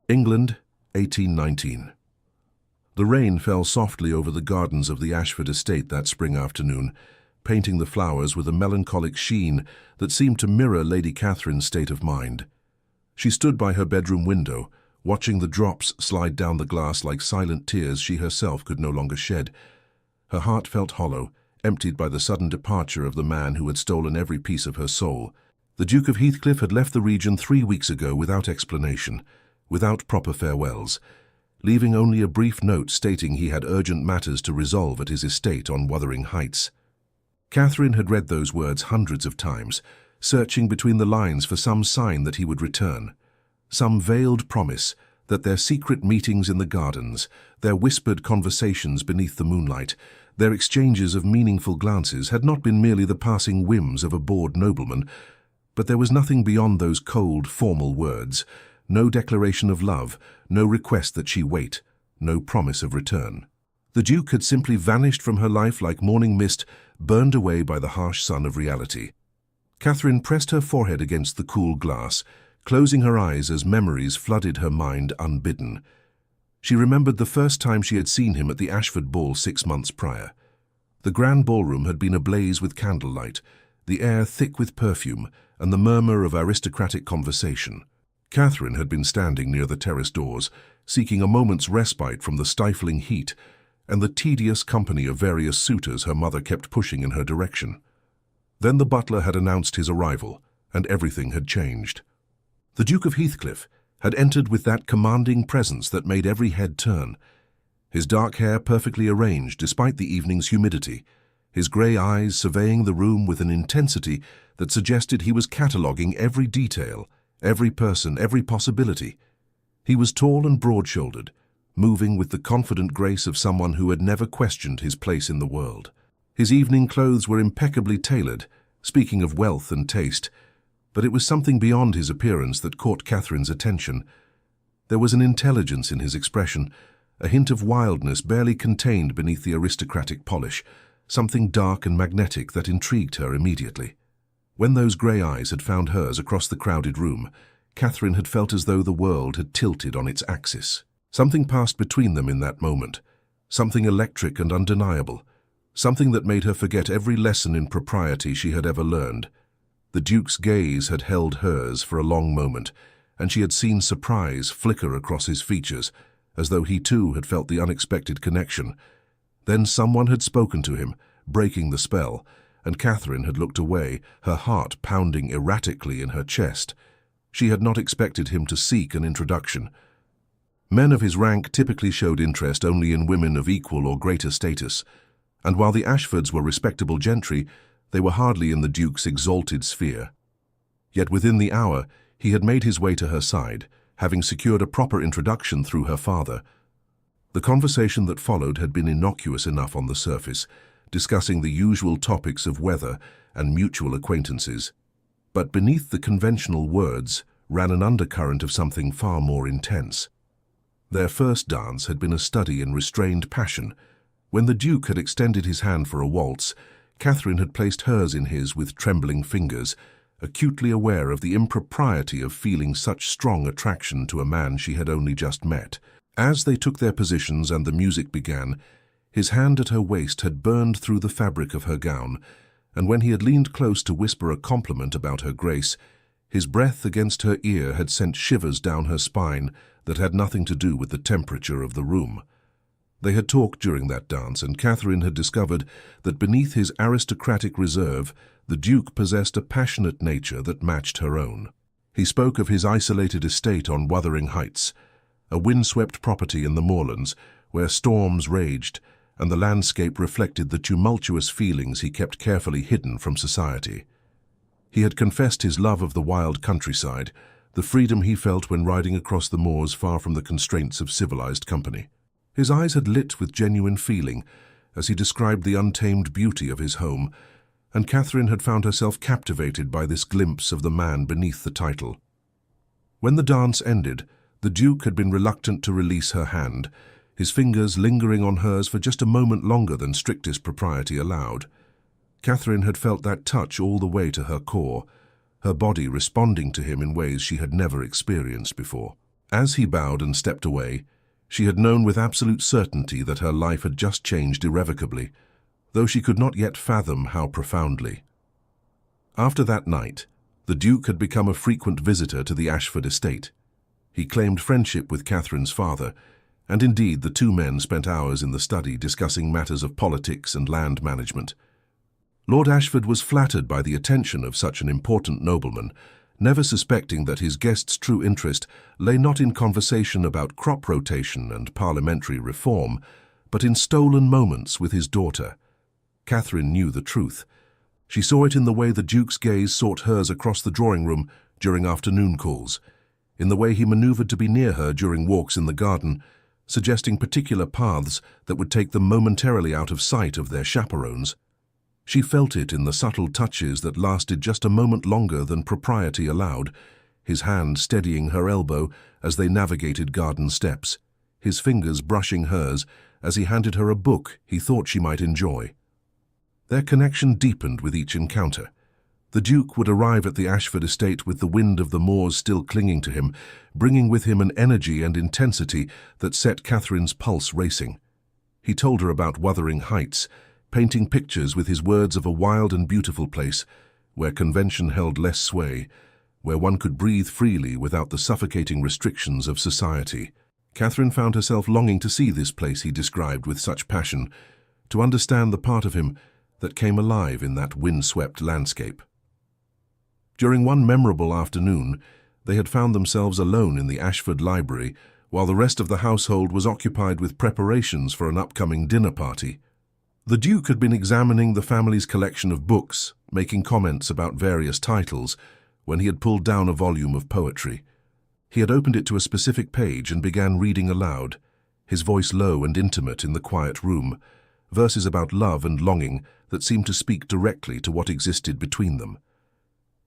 England, 1819. The rain fell softly over the gardens of the Ashford estate that spring afternoon, painting the flowers with a melancholic sheen that seemed to mirror Lady Catherine's state of mind. She stood by her bedroom window, watching the drops slide down the glass like silent tears she herself could no longer shed. Her heart felt hollow, emptied by the sudden departure of the man who had stolen every piece of her soul. The Duke of Heathcliff had left the region 3 weeks ago without explanation, without proper farewells, leaving only a brief note stating he had urgent matters to resolve at his estate on Wuthering Heights. Catherine had read those words hundreds of times, searching between the lines for some sign that he would return, some veiled promise that their secret meetings in the gardens, their whispered conversations beneath the moonlight, their exchanges of meaningful glances had not been merely the passing whims of a bored nobleman, but there was nothing beyond those cold, formal words, no declaration of love, no request that she wait, no promise of return. The Duke had simply vanished from her life like morning mist burned away by the harsh sun of reality. Catherine pressed her forehead against the cool glass, closing her eyes as memories flooded her mind unbidden. She remembered the first time she had seen him at the Ashford ball 6 months prior. The grand ballroom had been ablaze with candlelight, the air thick with perfume, and the murmur of aristocratic conversation. Catherine had been standing near the terrace doors, seeking a moment's respite from the stifling heat and the tedious company of various suitors her mother kept pushing in her direction. Then the butler had announced his arrival, and everything had changed. The Duke of Heathcliff had entered with that commanding presence that made every head turn. His dark hair perfectly arranged despite the evening's humidity, his grey eyes surveying the room with an intensity that suggested he was cataloguing every detail, every person, every possibility. He was tall and broad-shouldered, moving with the confident grace of someone who had never questioned his place in the world. His evening clothes were impeccably tailored, speaking of wealth and taste, but it was something beyond his appearance that caught Catherine's attention. There was an intelligence in his expression, a hint of wildness barely contained beneath the aristocratic polish, something dark and magnetic that intrigued her immediately. When those grey eyes had found hers across the crowded room, Catherine had felt as though the world had tilted on its axis. Something passed between them in that moment, something electric and undeniable, something that made her forget every lesson in propriety she had ever learned. The Duke's gaze had held hers for a long moment, and she had seen surprise flicker across his features, as though he too had felt the unexpected connection. Then someone had spoken to him, breaking the spell, and Catherine had looked away, her heart pounding erratically in her chest. She had not expected him to seek an introduction. Men of his rank typically showed interest only in women of equal or greater status, and while the Ashfords were respectable gentry, they were hardly in the Duke's exalted sphere. Yet within the hour, he had made his way to her side, having secured a proper introduction through her father. The conversation that followed had been innocuous enough on the surface, discussing the usual topics of weather and mutual acquaintances. But beneath the conventional words ran an undercurrent of something far more intense. Their first dance had been a study in restrained passion. When the Duke had extended his hand for a waltz, Catherine had placed hers in his with trembling fingers, acutely aware of the impropriety of feeling such strong attraction to a man she had only just met. As they took their positions and the music began, his hand at her waist had burned through the fabric of her gown, and when he had leaned close to whisper a compliment about her grace, his breath against her ear had sent shivers down her spine that had nothing to do with the temperature of the room. They had talked during that dance, and Catherine had discovered that beneath his aristocratic reserve, the Duke possessed a passionate nature that matched her own. He spoke of his isolated estate on Wuthering Heights, a windswept property in the moorlands where storms raged, and the landscape reflected the tumultuous feelings he kept carefully hidden from society. He had confessed his love of the wild countryside, the freedom he felt when riding across the moors far from the constraints of civilized company. His eyes had lit with genuine feeling as he described the untamed beauty of his home, and Catherine had found herself captivated by this glimpse of the man beneath the title. When the dance ended, the Duke had been reluctant to release her hand, his fingers lingering on hers for just a moment longer than strictest propriety allowed. Catherine had felt that touch all the way to her core, her body responding to him in ways she had never experienced before. As he bowed and stepped away, she had known with absolute certainty that her life had just changed irrevocably, though she could not yet fathom how profoundly. After that night, the Duke had become a frequent visitor to the Ashford estate. He claimed friendship with Catherine's father, and indeed the two men spent hours in the study discussing matters of politics and land management. Lord Ashford was flattered by the attention of such an important nobleman, never suspecting that his guest's true interest lay not in conversation about crop rotation and parliamentary reform, but in stolen moments with his daughter. Catherine knew the truth. She saw it in the way the Duke's gaze sought hers across the drawing-room during afternoon calls, in the way he maneuvered to be near her during walks in the garden, suggesting particular paths that would take them momentarily out of sight of their chaperones. She felt it in the subtle touches that lasted just a moment longer than propriety allowed, his hand steadying her elbow as they navigated garden steps, his fingers brushing hers as he handed her a book he thought she might enjoy. Their connection deepened with each encounter. The Duke would arrive at the Ashford estate with the wind of the moors still clinging to him, bringing with him an energy and intensity that set Catherine's pulse racing. He told her about Wuthering Heights, painting pictures with his words of a wild and beautiful place, where convention held less sway, where one could breathe freely without the suffocating restrictions of society. Catherine found herself longing to see this place he described with such passion, to understand the part of him that came alive in that wind-swept landscape. During one memorable afternoon, they had found themselves alone in the Ashford library, while the rest of the household was occupied with preparations for an upcoming dinner party. The Duke had been examining the family's collection of books, making comments about various titles, when he had pulled down a volume of poetry. He had opened it to a specific page and began reading aloud, his voice low and intimate in the quiet room, verses about love and longing that seemed to speak directly to what existed between them.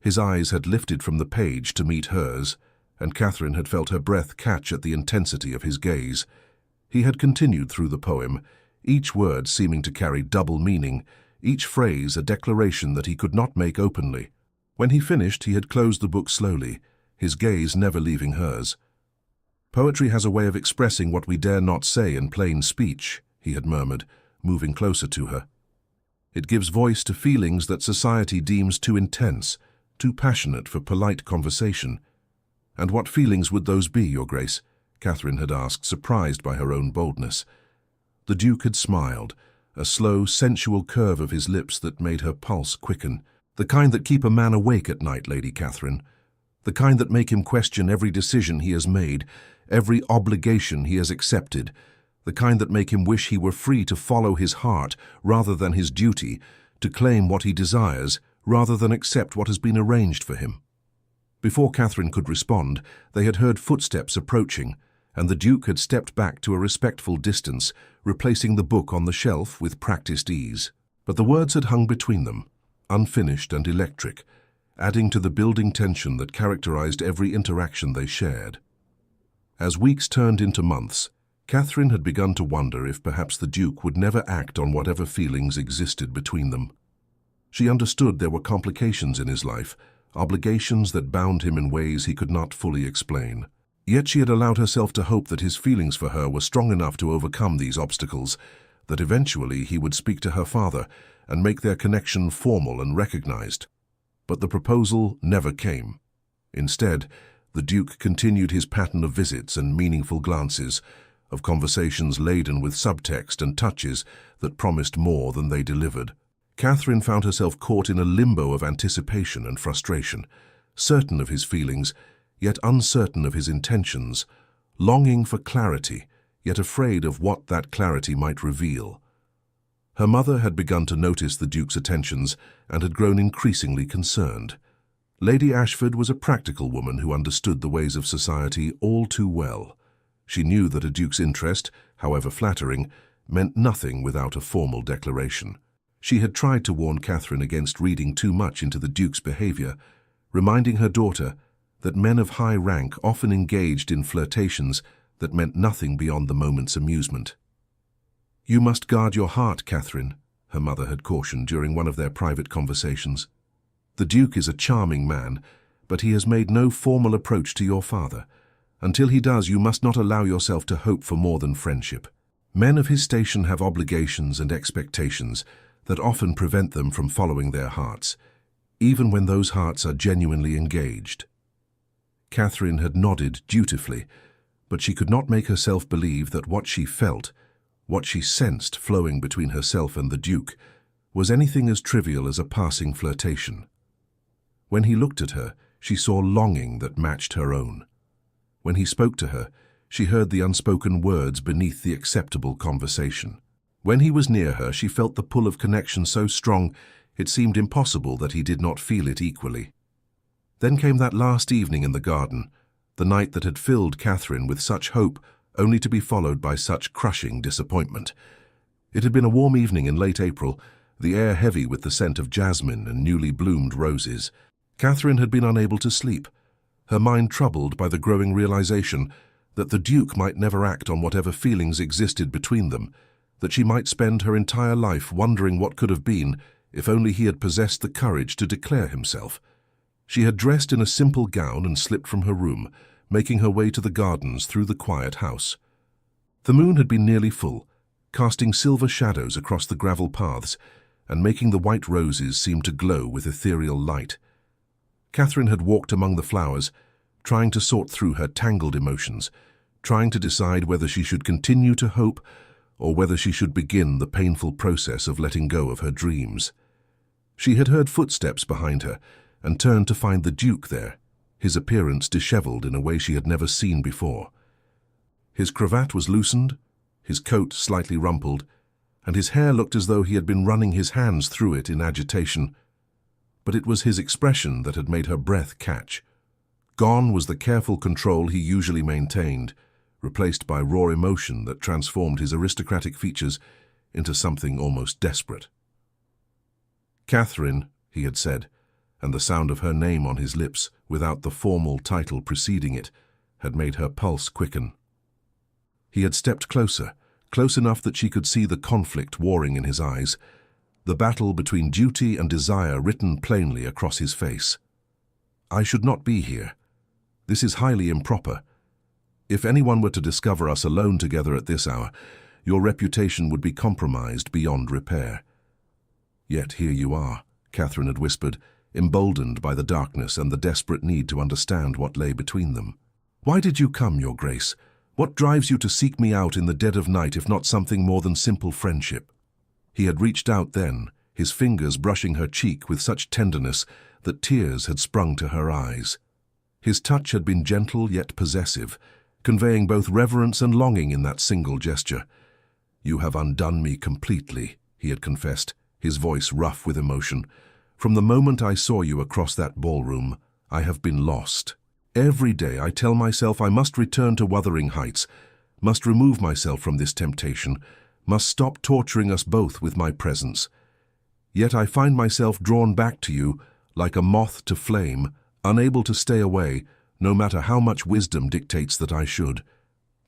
His eyes had lifted from the page to meet hers, and Catherine had felt her breath catch at the intensity of his gaze. He had continued through the poem, each word seeming to carry double meaning, each phrase a declaration that he could not make openly. When he finished, he had closed the book slowly, his gaze never leaving hers. "Poetry has a way of expressing what we dare not say in plain speech," he had murmured, moving closer to her. "It gives voice to feelings that society deems too intense, too passionate for polite conversation." "And what feelings would those be, Your Grace?" Catherine had asked, surprised by her own boldness. The Duke had smiled, a slow, sensual curve of his lips that made her pulse quicken. "The kind that keep a man awake at night, Lady Catherine. The kind that make him question every decision he has made, every obligation he has accepted. The kind that make him wish he were free to follow his heart rather than his duty, to claim what he desires rather than accept what has been arranged for him." Before Catherine could respond, they had heard footsteps approaching, and the Duke had stepped back to a respectful distance, replacing the book on the shelf with practiced ease. But the words had hung between them, unfinished and electric, adding to the building tension that characterized every interaction they shared. As weeks turned into months, Catherine had begun to wonder if perhaps the Duke would never act on whatever feelings existed between them. She understood there were complications in his life, obligations that bound him in ways he could not fully explain. Yet she had allowed herself to hope that his feelings for her were strong enough to overcome these obstacles, that eventually he would speak to her father and make their connection formal and recognized. But the proposal never came. Instead, the Duke continued his pattern of visits and meaningful glances, of conversations laden with subtext and touches that promised more than they delivered. Catherine found herself caught in a limbo of anticipation and frustration, certain of his feelings, yet uncertain of his intentions, longing for clarity, yet afraid of what that clarity might reveal. Her mother had begun to notice the Duke's attentions and had grown increasingly concerned. Lady Ashford was a practical woman who understood the ways of society all too well. She knew that a Duke's interest, however flattering, meant nothing without a formal declaration. She had tried to warn Catherine against reading too much into the Duke's behavior, reminding her daughter that men of high rank often engaged in flirtations that meant nothing beyond the moment's amusement. "You must guard your heart, Catherine," her mother had cautioned during one of their private conversations. "The Duke is a charming man, but he has made no formal approach to your father. Until he does, you must not allow yourself to hope for more than friendship. Men of his station have obligations and expectations that often prevent them from following their hearts, even when those hearts are genuinely engaged. Catherine had nodded dutifully, but she could not make herself believe that what she felt, what she sensed flowing between herself and the Duke, was anything as trivial as a passing flirtation. When he looked at her, she saw longing that matched her own. When he spoke to her, she heard the unspoken words beneath the acceptable conversation. When he was near her, she felt the pull of connection so strong it seemed impossible that he did not feel it equally. Then came that last evening in the garden, the night that had filled Catherine with such hope, only to be followed by such crushing disappointment. It had been a warm evening in late April, the air heavy with the scent of jasmine and newly bloomed roses. Catherine had been unable to sleep, her mind troubled by the growing realization that the Duke might never act on whatever feelings existed between them, that she might spend her entire life wondering what could have been if only he had possessed the courage to declare himself. She had dressed in a simple gown and slipped from her room, making her way to the gardens through the quiet house. The moon had been nearly full, casting silver shadows across the gravel paths and making the white roses seem to glow with ethereal light. Catherine had walked among the flowers, trying to sort through her tangled emotions, trying to decide whether she should continue to hope or whether she should begin the painful process of letting go of her dreams. She had heard footsteps behind her and turned to find the Duke there, his appearance disheveled in a way she had never seen before. His cravat was loosened, his coat slightly rumpled, and his hair looked as though he had been running his hands through it in agitation. But it was his expression that had made her breath catch. Gone was the careful control he usually maintained, replaced by raw emotion that transformed his aristocratic features into something almost desperate. "Catherine," he had said, and the sound of her name on his lips, without the formal title preceding it, had made her pulse quicken. He had stepped closer, close enough that she could see the conflict warring in his eyes, the battle between duty and desire written plainly across his face. "I should not be here. This is highly improper. If anyone were to discover us alone together at this hour, your reputation would be compromised beyond repair." "Yet here you are," Catherine had whispered, emboldened by the darkness and the desperate need to understand what lay between them. "Why did you come, Your Grace? What drives you to seek me out in the dead of night if not something more than simple friendship?" He had reached out then, his fingers brushing her cheek with such tenderness that tears had sprung to her eyes. His touch had been gentle yet possessive, conveying both reverence and longing in that single gesture. "You have undone me completely," he had confessed, his voice rough with emotion. "From the moment I saw you across that ballroom, I have been lost. Every day I tell myself I must return to Wuthering Heights, must remove myself from this temptation, must stop torturing us both with my presence. Yet I find myself drawn back to you like a moth to flame, unable to stay away, no matter how much wisdom dictates that I should."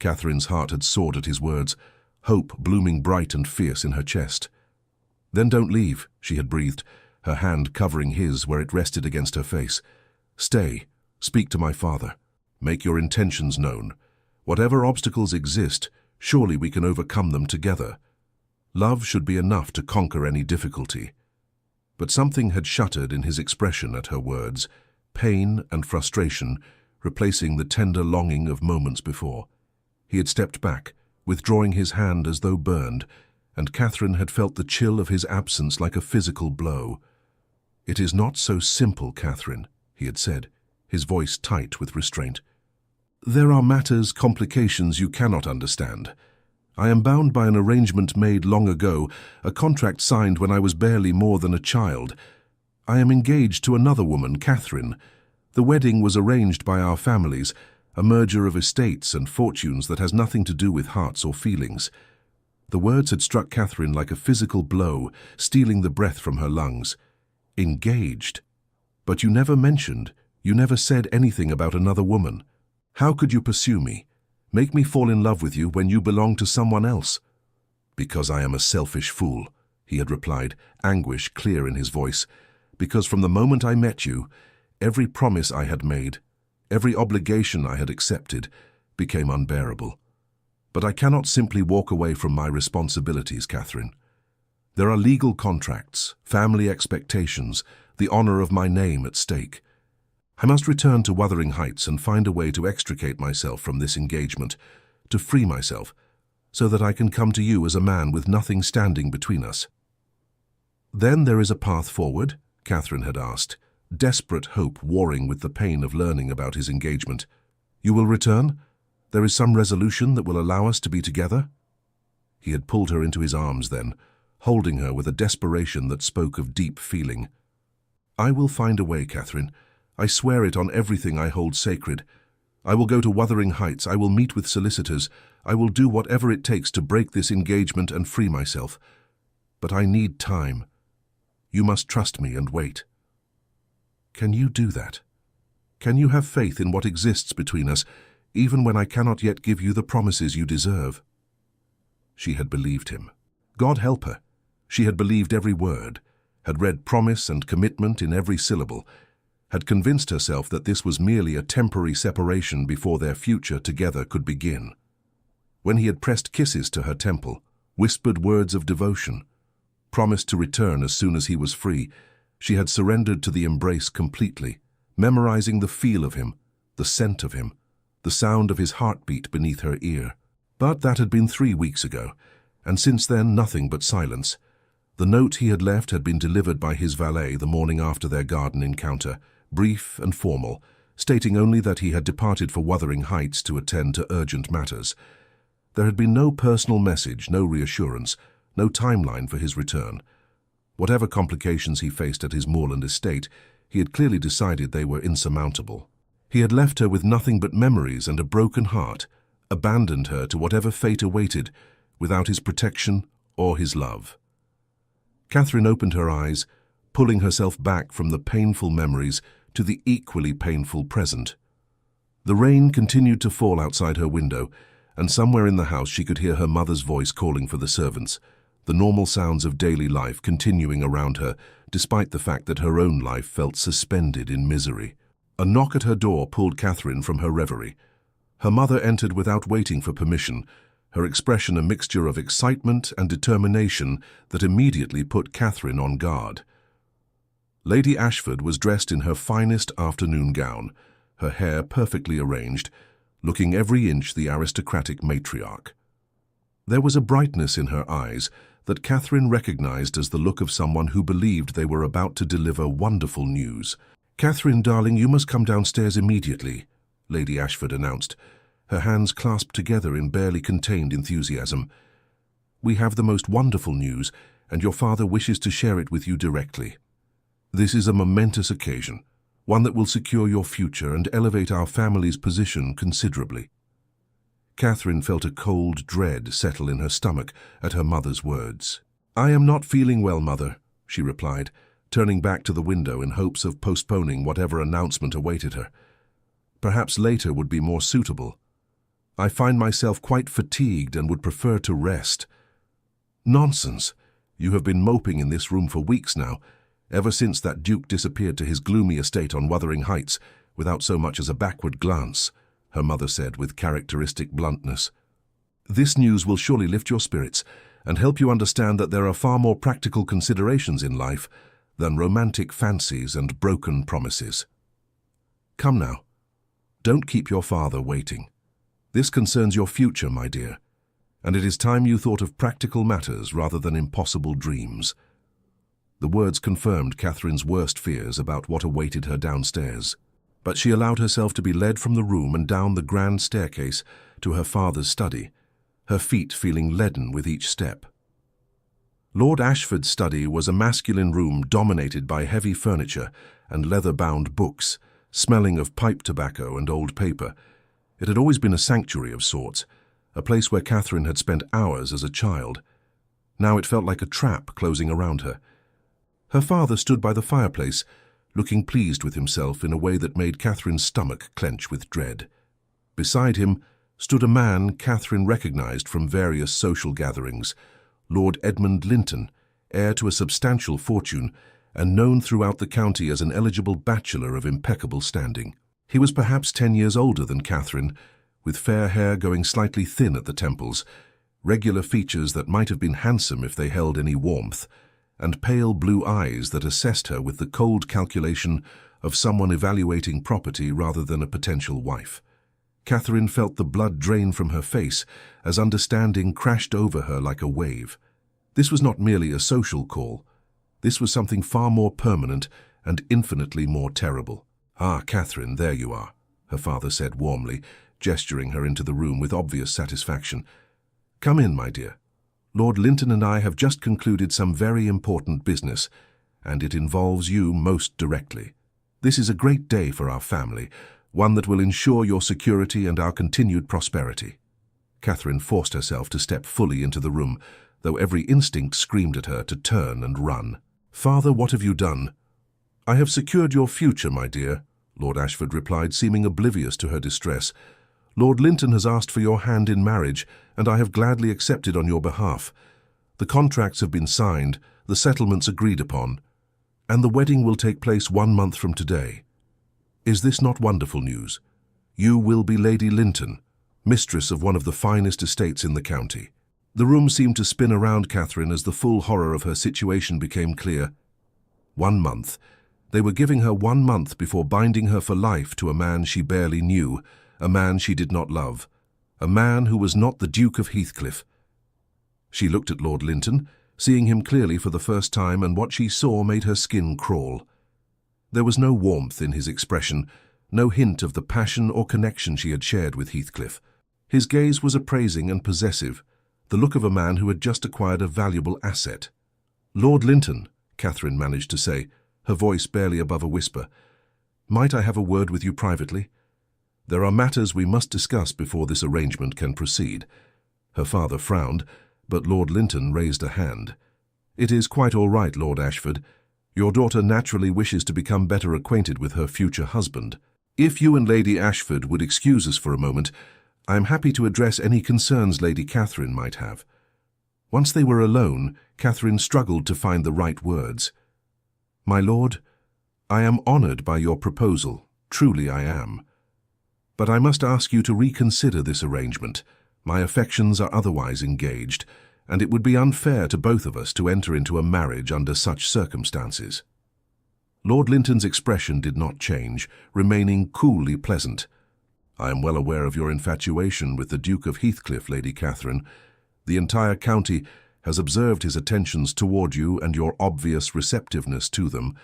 Catherine's heart had soared at his words, hope blooming bright and fierce in her chest. "Then don't leave," she had breathed, her hand covering his where it rested against her face. "Stay, speak to my father. Make your intentions known. Whatever obstacles exist, surely we can overcome them together. Love should be enough to conquer any difficulty." But something had shuttered in his expression at her words, pain and frustration replacing the tender longing of moments before. He had stepped back, withdrawing his hand as though burned, and Catherine had felt the chill of his absence like a physical blow. "It is not so simple, Catherine," he had said, his voice tight with restraint. "There are matters, complications you cannot understand. I am bound by an arrangement made long ago, a contract signed when I was barely more than a child. I am engaged to another woman, Catherine. The wedding was arranged by our families, a merger of estates and fortunes that has nothing to do with hearts or feelings." The words had struck Catherine like a physical blow, stealing the breath from her lungs. "Engaged? But you never mentioned, you never said anything about another woman. How could you pursue me, make me fall in love with you when you belong to someone else?" "Because I am a selfish fool," he had replied, anguish clear in his voice. "Because from the moment I met you, every promise I had made, Every obligation I had accepted became unbearable. But I cannot simply walk away from my responsibilities, Catherine. There are legal contracts, family expectations, the honor of my name at stake. I must return to Wuthering Heights and find a way to extricate myself from this engagement, to free myself, so that I can come to you as a man with nothing standing between us." "Then there is a path forward?" Catherine had asked, desperate hope warring with the pain of learning about his engagement. "You will return? There is some resolution that will allow us to be together?" He had pulled her into his arms then, holding her with a desperation that spoke of deep feeling. "I will find a way, Catherine. I swear it on everything I hold sacred. I will go to Wuthering Heights. I will meet with solicitors. I will do whatever it takes to break this engagement and free myself. But I need time. You must trust me and wait." "Can you do that? Can you have faith in what exists between us, even when I cannot yet give you the promises you deserve?" She had believed him. God help her. She had believed every word, had read promise and commitment in every syllable, had convinced herself that this was merely a temporary separation before their future together could begin. When he had pressed kisses to her temple, whispered words of devotion, promised to return as soon as he was free, she had surrendered to the embrace completely, memorizing the feel of him, the scent of him, the sound of his heartbeat beneath her ear. But that had been 3 weeks ago, and since then nothing but silence. The note he had left had been delivered by his valet the morning after their garden encounter, brief and formal, stating only that he had departed for Wuthering Heights to attend to urgent matters. There had been no personal message, no reassurance, no timeline for his return. Whatever complications he faced at his moorland estate, he had clearly decided they were insurmountable. He had left her with nothing but memories and a broken heart, abandoned her to whatever fate awaited, without his protection or his love. Catherine opened her eyes, pulling herself back from the painful memories to the equally painful present. The rain continued to fall outside her window, and somewhere in the house she could hear her mother's voice calling for the servants, the normal sounds of daily life continuing around her, despite the fact that her own life felt suspended in misery. A knock at her door pulled Catherine from her reverie. Her mother entered without waiting for permission, her expression a mixture of excitement and determination that immediately put Catherine on guard. Lady Ashford was dressed in her finest afternoon gown, her hair perfectly arranged, looking every inch the aristocratic matriarch. There was a brightness in her eyes that Catherine recognized as the look of someone who believed they were about to deliver wonderful news. "Catherine, darling, you must come downstairs immediately," Lady Ashford announced, her hands clasped together in barely contained enthusiasm. "We have the most wonderful news, and your father wishes to share it with you directly. This is a momentous occasion, one that will secure your future and elevate our family's position considerably." Catherine felt a cold dread settle in her stomach at her mother's words. "I am not feeling well, Mother," she replied, turning back to the window in hopes of postponing whatever announcement awaited her. Perhaps later would be more suitable. "I find myself quite fatigued and would prefer to rest." "Nonsense! You have been moping in this room for weeks now, ever since that Duke disappeared to his gloomy estate on Wuthering Heights, without so much as a backward glance," her mother said with characteristic bluntness. "This news will surely lift your spirits and help you understand that there are far more practical considerations in life than romantic fancies and broken promises. Come now, don't keep your father waiting. This concerns your future, my dear, and it is time you thought of practical matters rather than impossible dreams." The words confirmed Catherine's worst fears about what awaited her downstairs, but she allowed herself to be led from the room and down the grand staircase to her father's study, her feet feeling leaden with each step. Lord Ashford's study was a masculine room dominated by heavy furniture and leather-bound books, smelling of pipe tobacco and old paper. It had always been a sanctuary of sorts, a place where Catherine had spent hours as a child. Now it felt like a trap closing around her. Her father stood by the fireplace, looking pleased with himself in a way that made Catherine's stomach clench with dread. Beside him stood a man Catherine recognized from various social gatherings, Lord Edmund Linton, heir to a substantial fortune and known throughout the county as an eligible bachelor of impeccable standing. He was perhaps 10 years older than Catherine, with fair hair going slightly thin at the temples, regular features that might have been handsome if they held any warmth, and pale blue eyes that assessed her with the cold calculation of someone evaluating property rather than a potential wife. Catherine felt the blood drain from her face as understanding crashed over her like a wave. This was not merely a social call. This was something far more permanent and infinitely more terrible. "Ah, Catherine, there you are," her father said warmly, gesturing her into the room with obvious satisfaction. "Come in, my dear. Lord Linton and I have just concluded some very important business, and it involves you most directly. This is a great day for our family, one that will ensure your security and our continued prosperity." Catherine forced herself to step fully into the room, though every instinct screamed at her to turn and run. "Father, what have you done?" "I have secured your future, my dear," Lord Ashford replied, seeming oblivious to her distress. "Lord Linton has asked for your hand in marriage, and I have gladly accepted on your behalf. The contracts have been signed, the settlements agreed upon, and the wedding will take place 1 month from today. Is this not wonderful news? You will be Lady Linton, mistress of one of the finest estates in the county." The room seemed to spin around Catherine as the full horror of her situation became clear. 1 month. They were giving her 1 month before binding her for life to a man she barely knew, a man she did not love, a man who was not the Duke of Heathcliff. She looked at Lord Linton, seeing him clearly for the first time, and what she saw made her skin crawl. There was no warmth in his expression, no hint of the passion or connection she had shared with Heathcliff. His gaze was appraising and possessive, the look of a man who had just acquired a valuable asset. "Lord Linton," Catherine managed to say, her voice barely above a whisper, "might I have a word with you privately? There are matters we must discuss before this arrangement can proceed." Her father frowned, but Lord Linton raised a hand. "It is quite all right, Lord Ashford. Your daughter naturally wishes to become better acquainted with her future husband. If you and Lady Ashford would excuse us for a moment, I am happy to address any concerns Lady Catherine might have." Once they were alone, Catherine struggled to find the right words. "My lord, I am honoured by your proposal, truly I am. But I must ask you to reconsider this arrangement. My affections are otherwise engaged, and it would be unfair to both of us to enter into a marriage under such circumstances." Lord Linton's expression did not change, remaining coolly pleasant. "I am well aware of your infatuation with the Duke of Heathcliff, Lady Catherine. The entire county has observed his attentions toward you and your obvious receptiveness to them.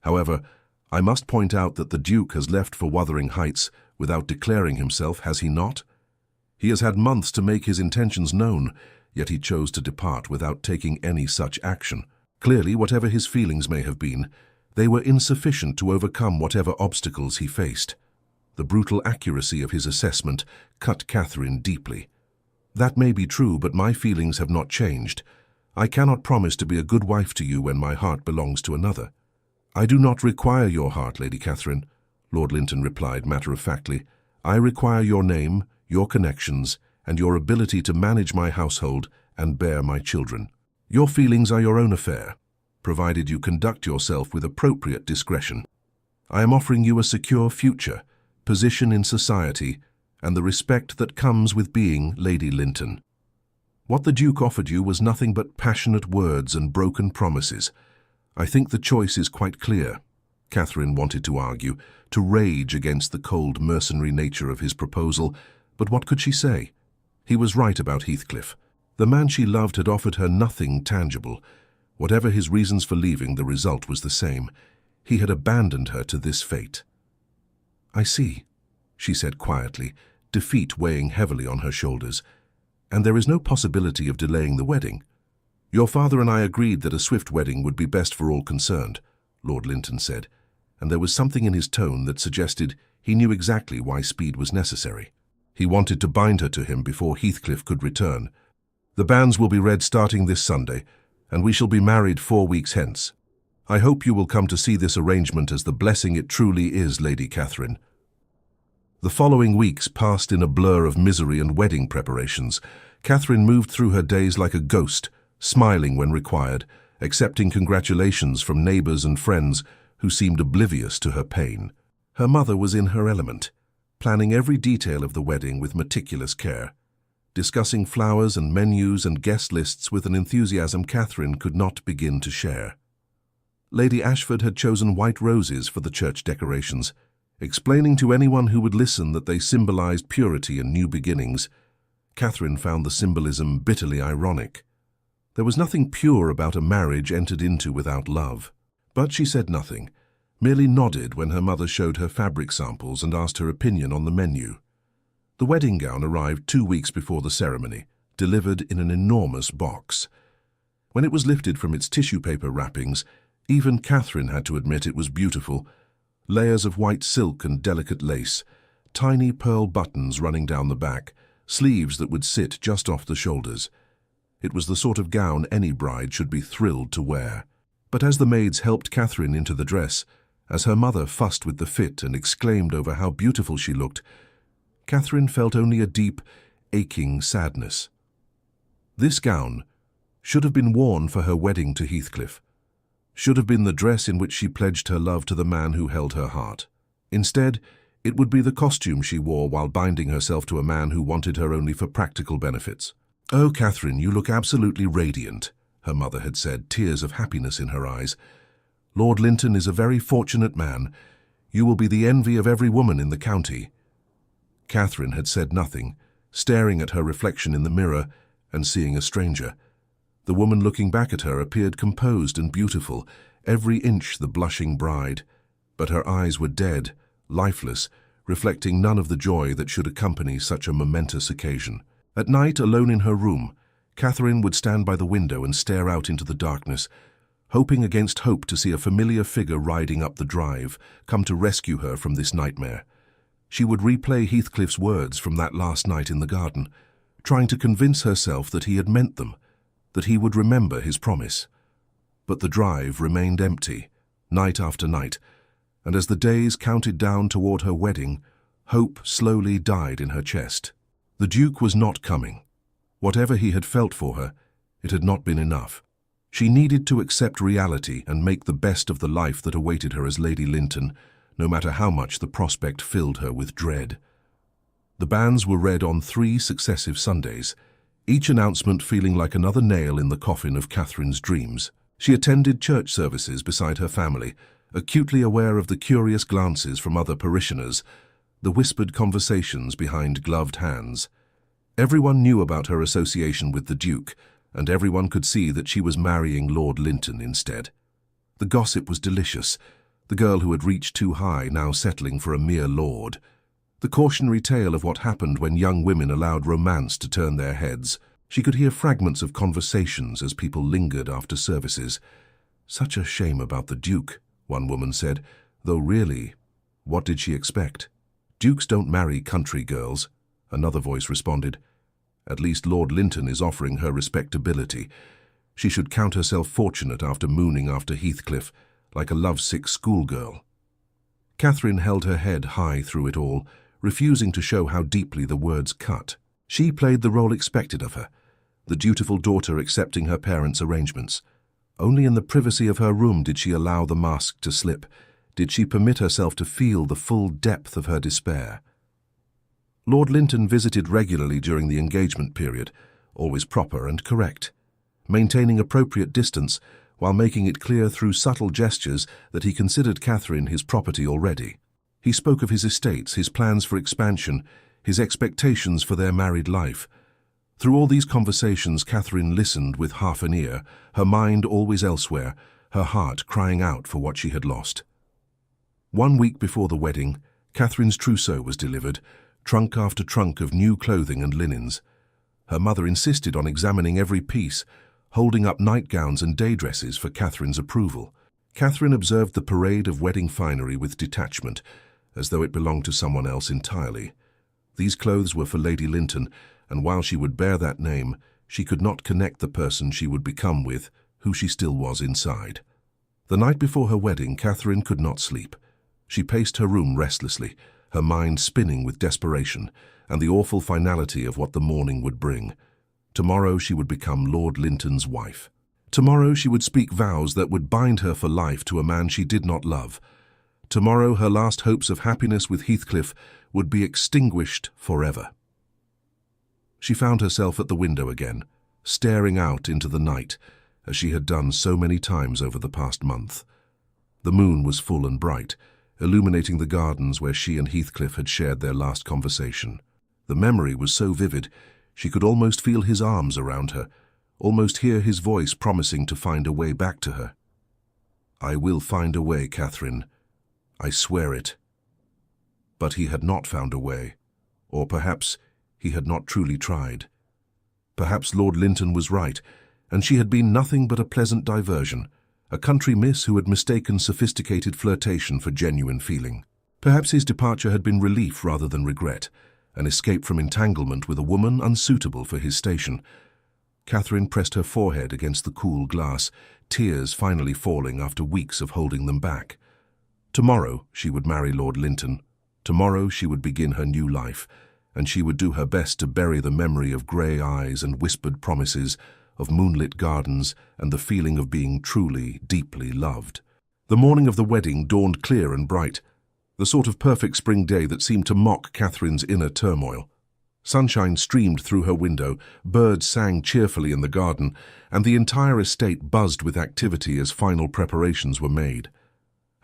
However, I must point out that the Duke has left for Wuthering Heights without declaring himself, has he not? He has had months to make his intentions known, yet he chose to depart without taking any such action. Clearly, whatever his feelings may have been, they were insufficient to overcome whatever obstacles he faced. The brutal accuracy of his assessment cut Catherine deeply. "That may be true, but my feelings have not changed. I cannot promise to be a good wife to you when my heart belongs to another." "I do not require your heart, Lady Catherine," Lord Linton replied matter-of-factly. "I require your name, your connections, and your ability to manage my household and bear my children. Your feelings are your own affair, provided you conduct yourself with appropriate discretion. I am offering you a secure future, position in society, and the respect that comes with being Lady Linton. What the Duke offered you was nothing but passionate words and broken promises. I think the choice is quite clear." Catherine wanted to argue, to rage against the cold, mercenary nature of his proposal, but what could she say? He was right about Heathcliff. The man she loved had offered her nothing tangible. Whatever his reasons for leaving, the result was the same. He had abandoned her to this fate. "I see," she said quietly, defeat weighing heavily on her shoulders. "And there is no possibility of delaying the wedding?" "Your father and I agreed that a swift wedding would be best for all concerned," Lord Linton said, and there was something in his tone that suggested he knew exactly why speed was necessary. He wanted to bind her to him before Heathcliff could return. "The banns will be read starting this Sunday, and we shall be married 4 weeks hence. I hope you will come to see this arrangement as the blessing it truly is, Lady Catherine." The following weeks passed in a blur of misery and wedding preparations. Catherine moved through her days like a ghost, smiling when required, accepting congratulations from neighbours and friends who seemed oblivious to her pain. Her mother was in her element, planning every detail of the wedding with meticulous care, discussing flowers and menus and guest lists with an enthusiasm Catherine could not begin to share. Lady Ashford had chosen white roses for the church decorations, explaining to anyone who would listen that they symbolized purity and new beginnings. Catherine found the symbolism bitterly ironic. There was nothing pure about a marriage entered into without love. But she said nothing, merely nodded when her mother showed her fabric samples and asked her opinion on the menu. The wedding gown arrived 2 weeks before the ceremony, delivered in an enormous box. When it was lifted from its tissue paper wrappings, even Catherine had to admit it was beautiful. Layers of white silk and delicate lace, tiny pearl buttons running down the back, sleeves that would sit just off the shoulders. It was the sort of gown any bride should be thrilled to wear. But as the maids helped Catherine into the dress, as her mother fussed with the fit and exclaimed over how beautiful she looked, Catherine felt only a deep, aching sadness. This gown should have been worn for her wedding to Heathcliff, should have been the dress in which she pledged her love to the man who held her heart. Instead, it would be the costume she wore while binding herself to a man who wanted her only for practical benefits. "Oh, Catherine, you look absolutely radiant," her mother had said, tears of happiness in her eyes. "Lord Linton is a very fortunate man. You will be the envy of every woman in the county." Catherine had said nothing, staring at her reflection in the mirror and seeing a stranger. The woman looking back at her appeared composed and beautiful, every inch the blushing bride, but her eyes were dead, lifeless, reflecting none of the joy that should accompany such a momentous occasion. At night, alone in her room, Catherine would stand by the window and stare out into the darkness, hoping against hope to see a familiar figure riding up the drive, come to rescue her from this nightmare. She would replay Heathcliff's words from that last night in the garden, trying to convince herself that he had meant them, that he would remember his promise. But the drive remained empty, night after night, and as the days counted down toward her wedding, hope slowly died in her chest. The Duke was not coming. Whatever he had felt for her, it had not been enough. She needed to accept reality and make the best of the life that awaited her as Lady Linton, no matter how much the prospect filled her with dread. The banns were read on 3 successive Sundays, each announcement feeling like another nail in the coffin of Catherine's dreams. She attended church services beside her family, acutely aware of the curious glances from other parishioners, the whispered conversations behind gloved hands. Everyone knew about her association with the Duke, and everyone could see that she was marrying Lord Linton instead. The gossip was delicious, the girl who had reached too high now settling for a mere lord. The cautionary tale of what happened when young women allowed romance to turn their heads. She could hear fragments of conversations as people lingered after services. "Such a shame about the Duke," one woman said, though really, what did she expect? "Dukes don't marry country girls," another voice responded. "At least Lord Linton is offering her respectability. She should count herself fortunate after mooning after Heathcliff, like a lovesick schoolgirl." Catherine held her head high through it all, refusing to show how deeply the words cut. She played the role expected of her, the dutiful daughter accepting her parents' arrangements. Only in the privacy of her room did she allow the mask to slip, did she permit herself to feel the full depth of her despair. Lord Linton visited regularly during the engagement period, always proper and correct, maintaining appropriate distance while making it clear through subtle gestures that he considered Catherine his property already. He spoke of his estates, his plans for expansion, his expectations for their married life. Through all these conversations, Catherine listened with half an ear, her mind always elsewhere, her heart crying out for what she had lost. 1 week before the wedding, Catherine's trousseau was delivered, trunk after trunk of new clothing and linens. Her mother insisted on examining every piece, holding up nightgowns and day dresses for Catherine's approval. Catherine observed the parade of wedding finery with detachment, as though it belonged to someone else entirely. These clothes were for Lady Linton, and while she would bear that name, she could not connect the person she would become with who she still was inside. The night before her wedding, Catherine could not sleep. She paced her room restlessly, her mind spinning with desperation and the awful finality of what the morning would bring. Tomorrow she would become Lord Linton's wife. Tomorrow she would speak vows that would bind her for life to a man she did not love. Tomorrow her last hopes of happiness with Heathcliff would be extinguished forever. She found herself at the window again, staring out into the night, as she had done so many times over the past month. The moon was full and bright, illuminating the gardens where she and Heathcliff had shared their last conversation. The memory was so vivid, she could almost feel his arms around her, almost hear his voice promising to find a way back to her. "I will find a way, Catherine. I swear it." But he had not found a way, or perhaps he had not truly tried. Perhaps Lord Linton was right, and she had been nothing but a pleasant diversion, a country miss who had mistaken sophisticated flirtation for genuine feeling. Perhaps his departure had been relief rather than regret, an escape from entanglement with a woman unsuitable for his station. Catherine pressed her forehead against the cool glass, tears finally falling after weeks of holding them back. Tomorrow she would marry Lord Linton. Tomorrow she would begin her new life, and she would do her best to bury the memory of grey eyes and whispered promises, of moonlit gardens and the feeling of being truly, deeply loved. The morning of the wedding dawned clear and bright, the sort of perfect spring day that seemed to mock Catherine's inner turmoil. Sunshine streamed through her window, birds sang cheerfully in the garden, and the entire estate buzzed with activity as final preparations were made.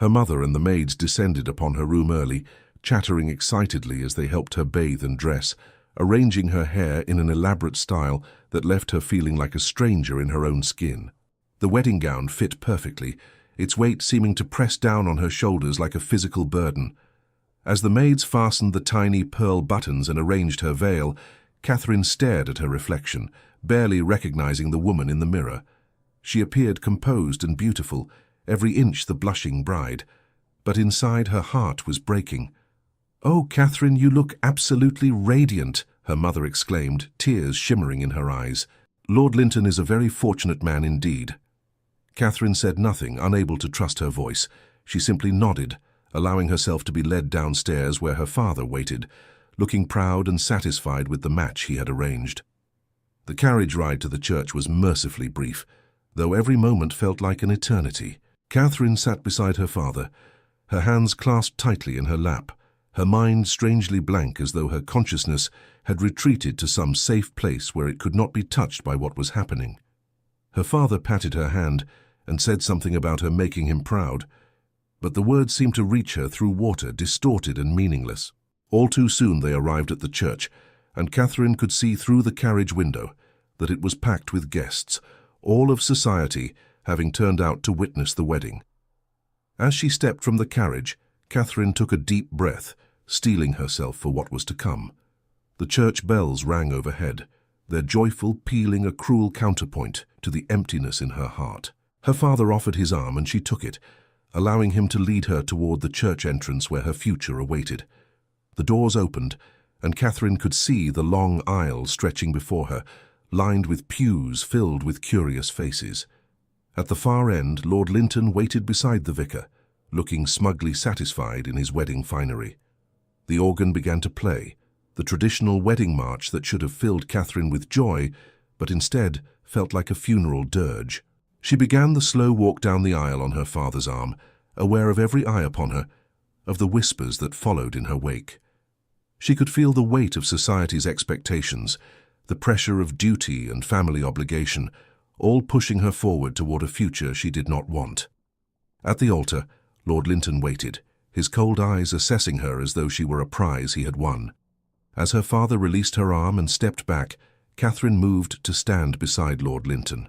Her mother and the maids descended upon her room early, chattering excitedly as they helped her bathe and dress, arranging her hair in an elaborate style that left her feeling like a stranger in her own skin. The wedding gown fit perfectly, its weight seeming to press down on her shoulders like a physical burden. As the maids fastened the tiny pearl buttons and arranged her veil, Catherine stared at her reflection, barely recognizing the woman in the mirror. She appeared composed and beautiful, every inch the blushing bride, but inside her heart was breaking. "Oh, Catherine, you look absolutely radiant," her mother exclaimed, tears shimmering in her eyes. "Lord Linton is a very fortunate man indeed." Catherine said nothing, unable to trust her voice. She simply nodded, allowing herself to be led downstairs where her father waited, looking proud and satisfied with the match he had arranged. The carriage ride to the church was mercifully brief, though every moment felt like an eternity. Catherine sat beside her father, her hands clasped tightly in her lap, her mind strangely blank as though her consciousness had retreated to some safe place where it could not be touched by what was happening. Her father patted her hand and said something about her making him proud, but the words seemed to reach her through water, distorted and meaningless. All too soon they arrived at the church, and Catherine could see through the carriage window that it was packed with guests, all of society having turned out to witness the wedding. As she stepped from the carriage, Catherine took a deep breath, steeling herself for what was to come. The church bells rang overhead, their joyful pealing a cruel counterpoint to the emptiness in her heart. Her father offered his arm and she took it, allowing him to lead her toward the church entrance where her future awaited. The doors opened, and Catherine could see the long aisle stretching before her, lined with pews filled with curious faces. At the far end, Lord Linton waited beside the vicar, looking smugly satisfied in his wedding finery. The organ began to play, the traditional wedding march that should have filled Catherine with joy, but instead felt like a funeral dirge. She began the slow walk down the aisle on her father's arm, aware of every eye upon her, of the whispers that followed in her wake. She could feel the weight of society's expectations, the pressure of duty and family obligation, all pushing her forward toward a future she did not want. At the altar, Lord Linton waited, his cold eyes assessing her as though she were a prize he had won. As her father released her arm and stepped back, Catherine moved to stand beside Lord Linton.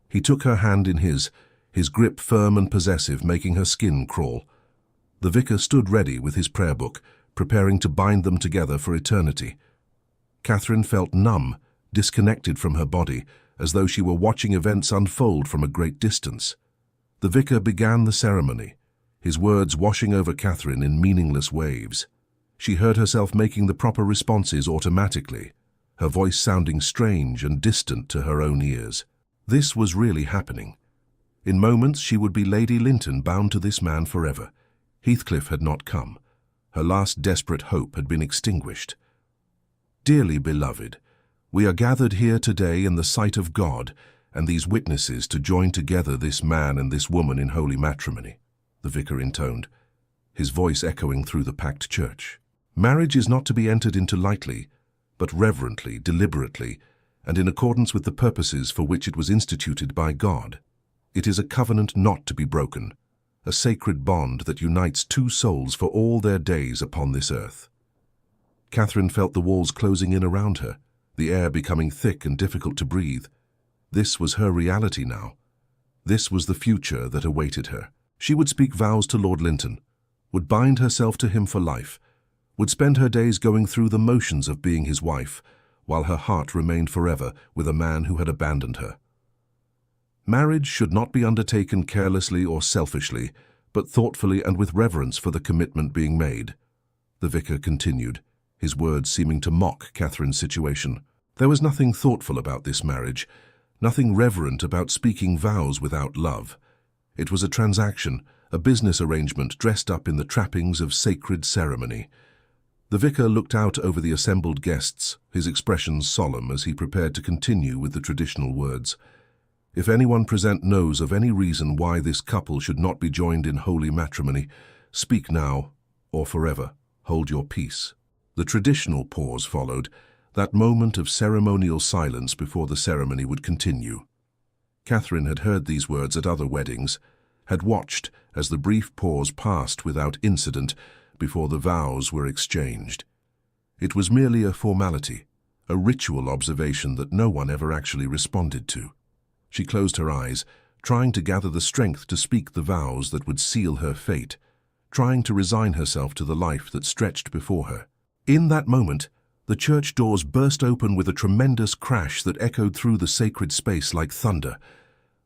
He took her hand in his grip firm and possessive, making her skin crawl. The vicar stood ready with his prayer book, preparing to bind them together for eternity. Catherine felt numb, disconnected from her body, as though she were watching events unfold from a great distance. The vicar began the ceremony, his words washing over Catherine in meaningless waves. She heard herself making the proper responses automatically, her voice sounding strange and distant to her own ears. This was really happening. In moments she would be Lady Linton, bound to this man forever. Heathcliff had not come. Her last desperate hope had been extinguished. "Dearly beloved, we are gathered here today in the sight of God and these witnesses to join together this man and this woman in holy matrimony," the vicar intoned. his voice echoing through the packed church. Marriage is not to be entered into lightly, but reverently, deliberately, and in accordance with the purposes for which it was instituted by God. It is a covenant not to be broken, a sacred bond that unites two souls for all their days upon this earth. Catherine felt the walls closing in around her, the air becoming thick and difficult to breathe. This was her reality now. This was the future that awaited her. She would speak vows to Lord Linton, would bind herself to him for life, would spend her days going through the motions of being his wife, while her heart remained forever with a man who had abandoned her. Marriage should not be undertaken carelessly or selfishly, but thoughtfully and with reverence for the commitment being made. The vicar continued, his words seeming to mock Catherine's situation. There was nothing thoughtful about this marriage, nothing reverent about speaking vows without love. It was a transaction, a business arrangement dressed up in the trappings of sacred ceremony. The vicar looked out over the assembled guests, his expressions solemn as he prepared to continue with the traditional words. If anyone present knows of any reason why this couple should not be joined in holy matrimony, speak now, or forever. Hold your peace. The traditional pause followed, that moment of ceremonial silence before the ceremony would continue. Catherine had heard these words at other weddings, had watched as the brief pause passed without incident before the vows were exchanged. It was merely a formality, a ritual observation that no one ever actually responded to. She closed her eyes, trying to gather the strength to speak the vows that would seal her fate, trying to resign herself to the life that stretched before her. In that moment, the church doors burst open with a tremendous crash that echoed through the sacred space like thunder.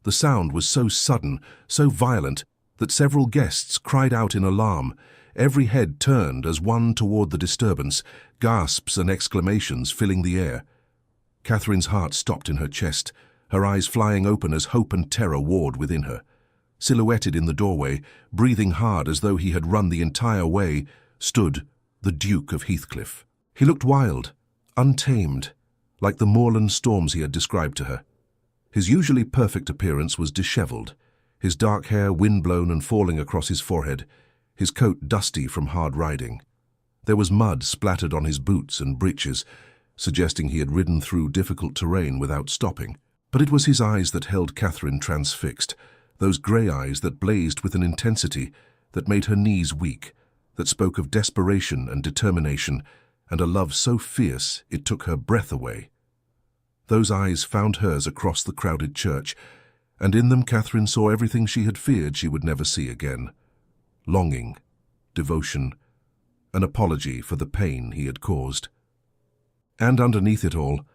The sound was so sudden, so violent, that several guests cried out in alarm. Every head turned as one toward the disturbance, gasps and exclamations filling the air. Catherine's heart stopped in her chest, her eyes flying open as hope and terror warred within her. Silhouetted in the doorway, breathing hard as though he had run the entire way, stood the Duke of Heathcliff. He looked wild, untamed, like the moorland storms he had described to her. His usually perfect appearance was disheveled, his dark hair windblown and falling across his forehead, his coat dusty from hard riding. There was mud splattered on his boots and breeches, suggesting he had ridden through difficult terrain without stopping. But it was his eyes that held Catherine transfixed, those grey eyes that blazed with an intensity that made her knees weak, that spoke of desperation and determination, and a love so fierce it took her breath away. Those eyes found hers across the crowded church, and in them Catherine saw everything she had feared she would never see again. Longing, devotion, an apology for the pain he had caused. And underneath it all,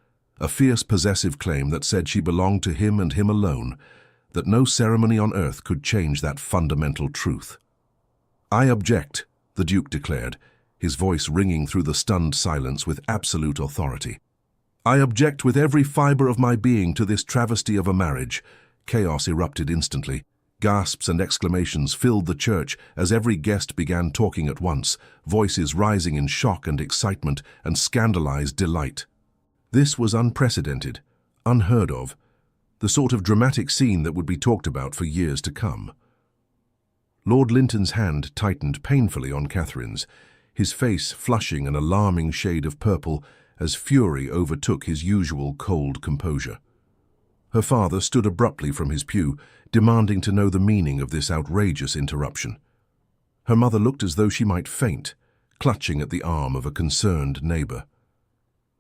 a fierce possessive claim that said she belonged to him and him alone, that no ceremony on earth could change that fundamental truth. "I object," the Duke declared, his voice ringing through the stunned silence with absolute authority. "I object with every fibre of my being to this travesty of a marriage." Chaos erupted instantly. Gasps and exclamations filled the church as every guest began talking at once, voices rising in shock and excitement and scandalized delight. This was unprecedented, unheard of, the sort of dramatic scene that would be talked about for years to come. Lord Linton's hand tightened painfully on Catherine's, his face flushing an alarming shade of purple as fury overtook his usual cold composure. Her father stood abruptly from his pew, demanding to know the meaning of this outrageous interruption. Her mother looked as though she might faint, clutching at the arm of a concerned neighbour.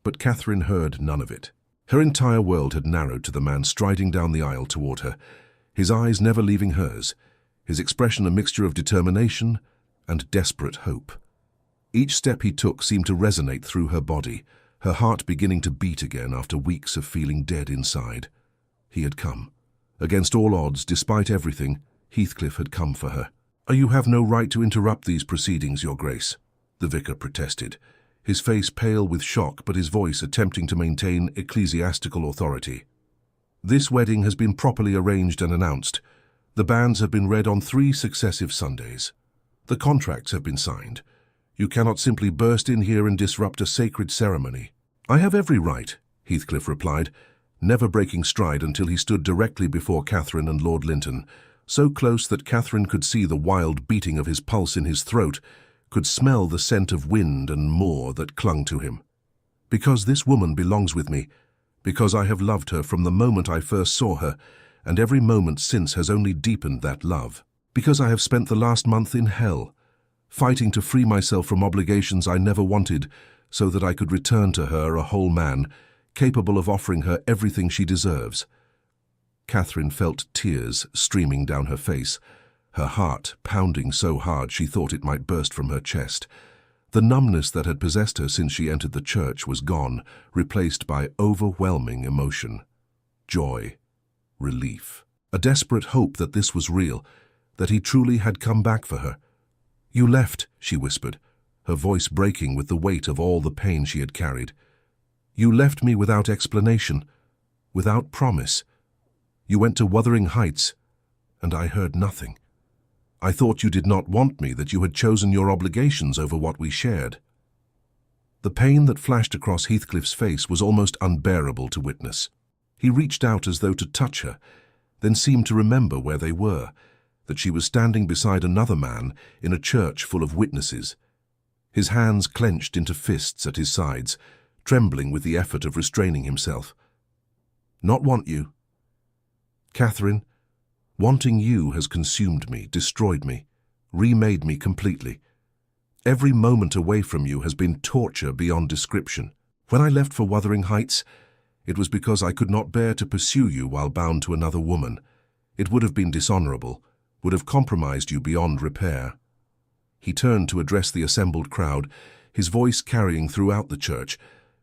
But Catherine heard none of it. Her entire world had narrowed to the man striding down the aisle toward her, his eyes never leaving hers, his expression a mixture of determination and desperate hope. Each step he took seemed to resonate through her body, her heart beginning to beat again after weeks of feeling dead inside. He had come. Against all odds, despite everything, Heathcliff had come for her. "You have no right to interrupt these proceedings, Your Grace," the vicar protested, his face pale with shock but his voice attempting to maintain ecclesiastical authority. "This wedding has been properly arranged and announced. The banns have been read on 3 successive Sundays. The contracts have been signed. You cannot simply burst in here and disrupt a sacred ceremony." "I have every right," Heathcliff replied, never breaking stride until he stood directly before Catherine and Lord Linton, so close that Catherine could see the wild beating of his pulse in his throat, could smell the scent of wind and moor that clung to him. Because this woman belongs with me, because I have loved her from the moment I first saw her, and every moment since has only deepened that love. Because I have spent the last month in hell, fighting to free myself from obligations I never wanted, so that I could return to her a whole man, capable of offering her everything she deserves. Catherine felt tears streaming down her face, her heart pounding so hard she thought it might burst from her chest. The numbness that had possessed her since she entered the church was gone, replaced by overwhelming emotion. Joy. Relief. A desperate hope that this was real, that he truly had come back for her. "You left," she whispered, her voice breaking with the weight of all the pain she had carried. "You left me without explanation, without promise. You went to Wuthering Heights, and I heard nothing. I thought you did not want me, that you had chosen your obligations over what we shared." The pain that flashed across Heathcliff's face was almost unbearable to witness. He reached out as though to touch her, then seemed to remember where they were, that she was standing beside another man in a church full of witnesses. His hands clenched into fists at his sides, trembling with the effort of restraining himself. "Not want you. Catherine, wanting you has consumed me, destroyed me, remade me completely. Every moment away from you has been torture beyond description. When I left for Wuthering Heights, it was because I could not bear to pursue you while bound to another woman. It would have been dishonorable, would have compromised you beyond repair." He turned to address the assembled crowd, his voice carrying throughout the church,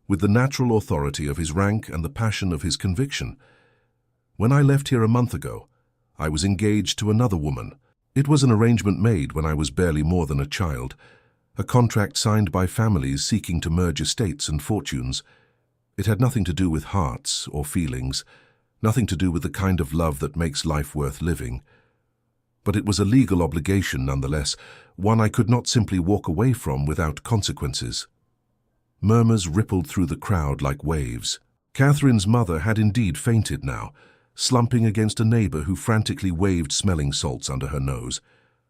with the natural authority of his rank and the passion of his conviction. "When I left here a month ago, I was engaged to another woman. It was an arrangement made when I was barely more than a child, a contract signed by families seeking to merge estates and fortunes. It had nothing to do with hearts or feelings, nothing to do with the kind of love that makes life worth living. But it was a legal obligation nonetheless, one I could not simply walk away from without consequences." Murmurs rippled through the crowd like waves. Catherine's mother had indeed fainted now, slumping against a neighbor who frantically waved smelling salts under her nose.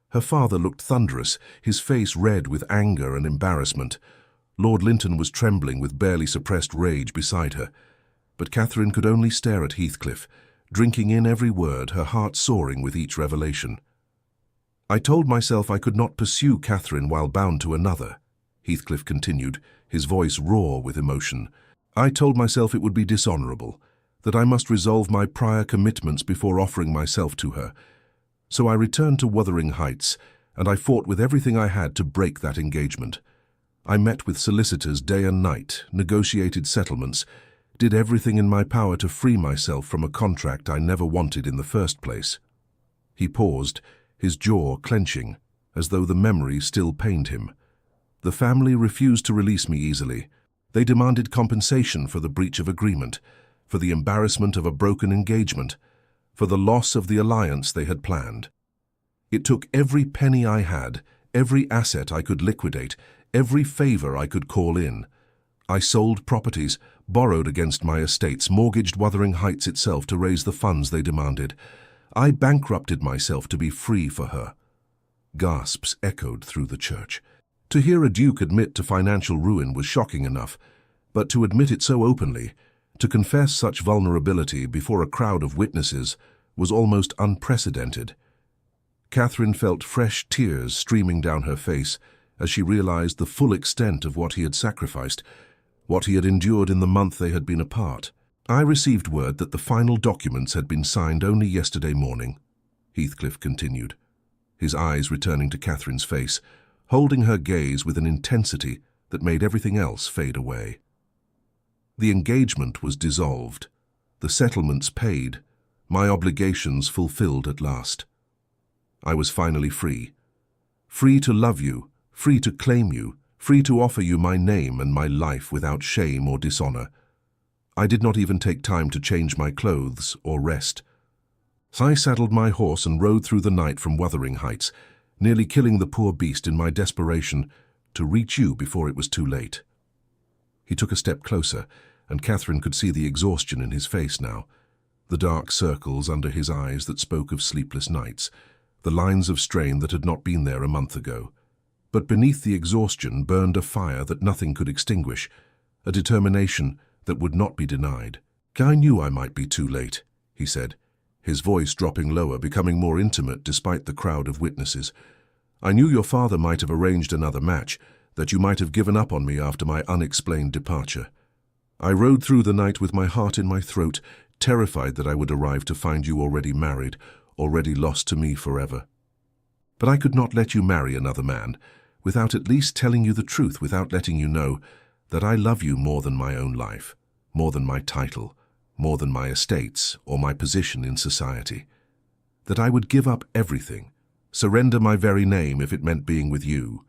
Her father looked thunderous, his face red with anger and embarrassment. Lord Linton was trembling with barely suppressed rage beside her. But Catherine could only stare at Heathcliff, drinking in every word, her heart soaring with each revelation. "I told myself I could not pursue Catherine while bound to another," Heathcliff continued, his voice raw with emotion. "I told myself it would be dishonorable, that I must resolve my prior commitments before offering myself to her. So I returned to Wuthering Heights, and I fought with everything I had to break that engagement. I met with solicitors day and night, negotiated settlements, did everything in my power to free myself from a contract I never wanted in the first place." He paused, his jaw clenching, as though the memory still pained him. "The family refused to release me easily. They demanded compensation for the breach of agreement, for the embarrassment of a broken engagement, for the loss of the alliance they had planned. It took every penny I had, every asset I could liquidate, every favor I could call in. I sold properties, borrowed against my estates, mortgaged Wuthering Heights itself to raise the funds they demanded. I bankrupted myself to be free for her." Gasps echoed through the church. To hear a duke admit to financial ruin was shocking enough, but to admit it so openly, to confess such vulnerability before a crowd of witnesses, was almost unprecedented. Catherine felt fresh tears streaming down her face as she realized the full extent of what he had sacrificed, what he had endured in the month they had been apart. "I received word that the final documents had been signed only yesterday morning," Heathcliff continued, his eyes returning to Catherine's face, holding her gaze with an intensity that made everything else fade away. "The engagement was dissolved, the settlements paid, my obligations fulfilled at last. I was finally free. Free to love you, free to claim you, free to offer you my name and my life without shame or dishonor. I did not even take time to change my clothes or rest. I saddled my horse and rode through the night from Wuthering Heights, nearly killing the poor beast in my desperation to reach you before it was too late." He took a step closer, and Catherine could see the exhaustion in his face now. the dark circles under his eyes that spoke of sleepless nights, the lines of strain that had not been there a month ago. But beneath the exhaustion burned a fire that nothing could extinguish, a determination that would not be denied. "I knew I might be too late," he said, his voice dropping lower, becoming more intimate despite the crowd of witnesses. "I knew your father might have arranged another match, that you might have given up on me after my unexplained departure. I rode through the night with my heart in my throat, terrified that I would arrive to find you already married, already lost to me forever. But I could not let you marry another man, without at least telling you the truth, without letting you know that I love you more than my own life, more than my title, more than my estates or my position in society. That I would give up everything, surrender my very name if it meant being with you."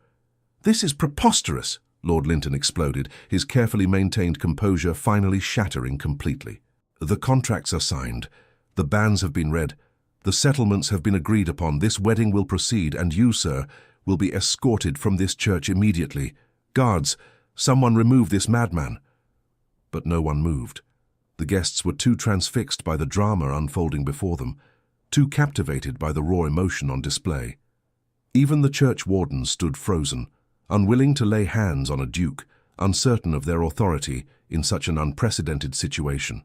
"This is preposterous," Lord Linton exploded, his carefully maintained composure finally shattering completely. "The contracts are signed, the bans have been read, the settlements have been agreed upon, this wedding will proceed, and you, sir, will be escorted from this church immediately. Guards, someone remove this madman." But no one moved. The guests were too transfixed by the drama unfolding before them, too captivated by the raw emotion on display. Even the church wardens stood frozen, unwilling to lay hands on a duke, uncertain of their authority in such an unprecedented situation.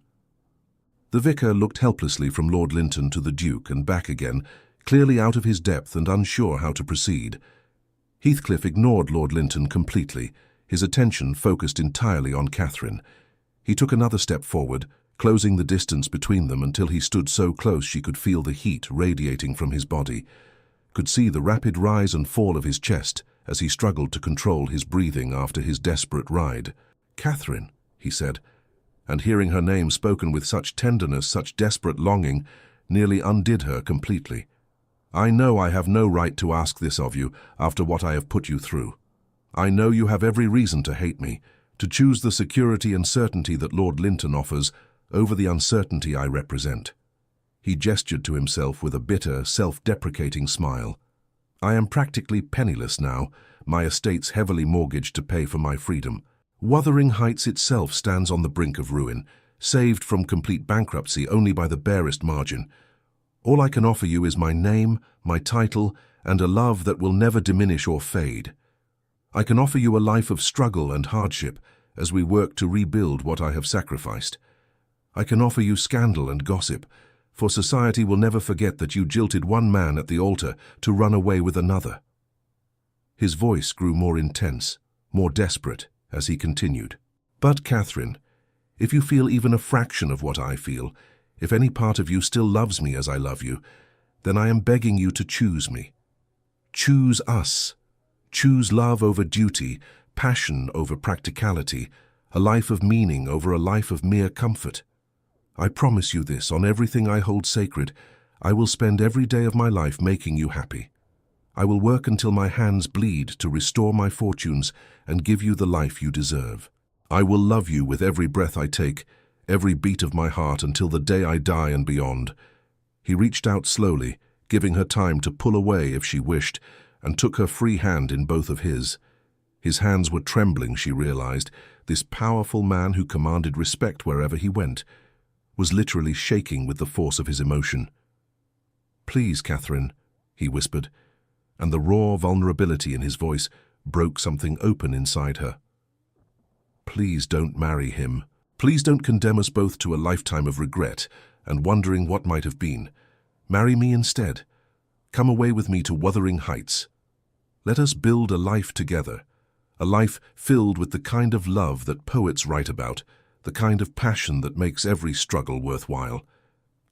The vicar looked helplessly from Lord Linton to the duke and back again, clearly out of his depth and unsure how to proceed. Heathcliff ignored Lord Linton completely, his attention focused entirely on Catherine. He took another step forward, closing the distance between them until he stood so close she could feel the heat radiating from his body, could see the rapid rise and fall of his chest as he struggled to control his breathing after his desperate ride. "Catherine," he said, and hearing her name spoken with such tenderness, such desperate longing, nearly undid her completely. "I know I have no right to ask this of you after what I have put you through. I know you have every reason to hate me, to choose the security and certainty that Lord Linton offers over the uncertainty I represent." He gestured to himself with a bitter, self-deprecating smile. "I am practically penniless now, my estates heavily mortgaged to pay for my freedom. Wuthering Heights itself stands on the brink of ruin, saved from complete bankruptcy only by the barest margin. All I can offer you is my name, my title, and a love that will never diminish or fade. I can offer you a life of struggle and hardship as we work to rebuild what I have sacrificed. I can offer you scandal and gossip, for society will never forget that you jilted one man at the altar to run away with another." His voice grew more intense, more desperate, as he continued. "But, Catherine, if you feel even a fraction of what I feel, if any part of you still loves me as I love you, then I am begging you to choose me. Choose us. Choose love over duty, passion over practicality, a life of meaning over a life of mere comfort. I promise you this, on everything I hold sacred, I will spend every day of my life making you happy. I will work until my hands bleed to restore my fortunes and give you the life you deserve. I will love you with every breath I take, every beat of my heart until the day I die and beyond." He reached out slowly, giving her time to pull away if she wished, and took her free hand in both of his. His hands were trembling, she realized. This powerful man who commanded respect wherever he went was literally shaking with the force of his emotion. "Please, Catherine," he whispered, and the raw vulnerability in his voice broke something open inside her. "Please don't marry him. Please don't condemn us both to a lifetime of regret and wondering what might have been. Marry me instead. Come away with me to Wuthering Heights. Let us build a life together, a life filled with the kind of love that poets write about, the kind of passion that makes every struggle worthwhile."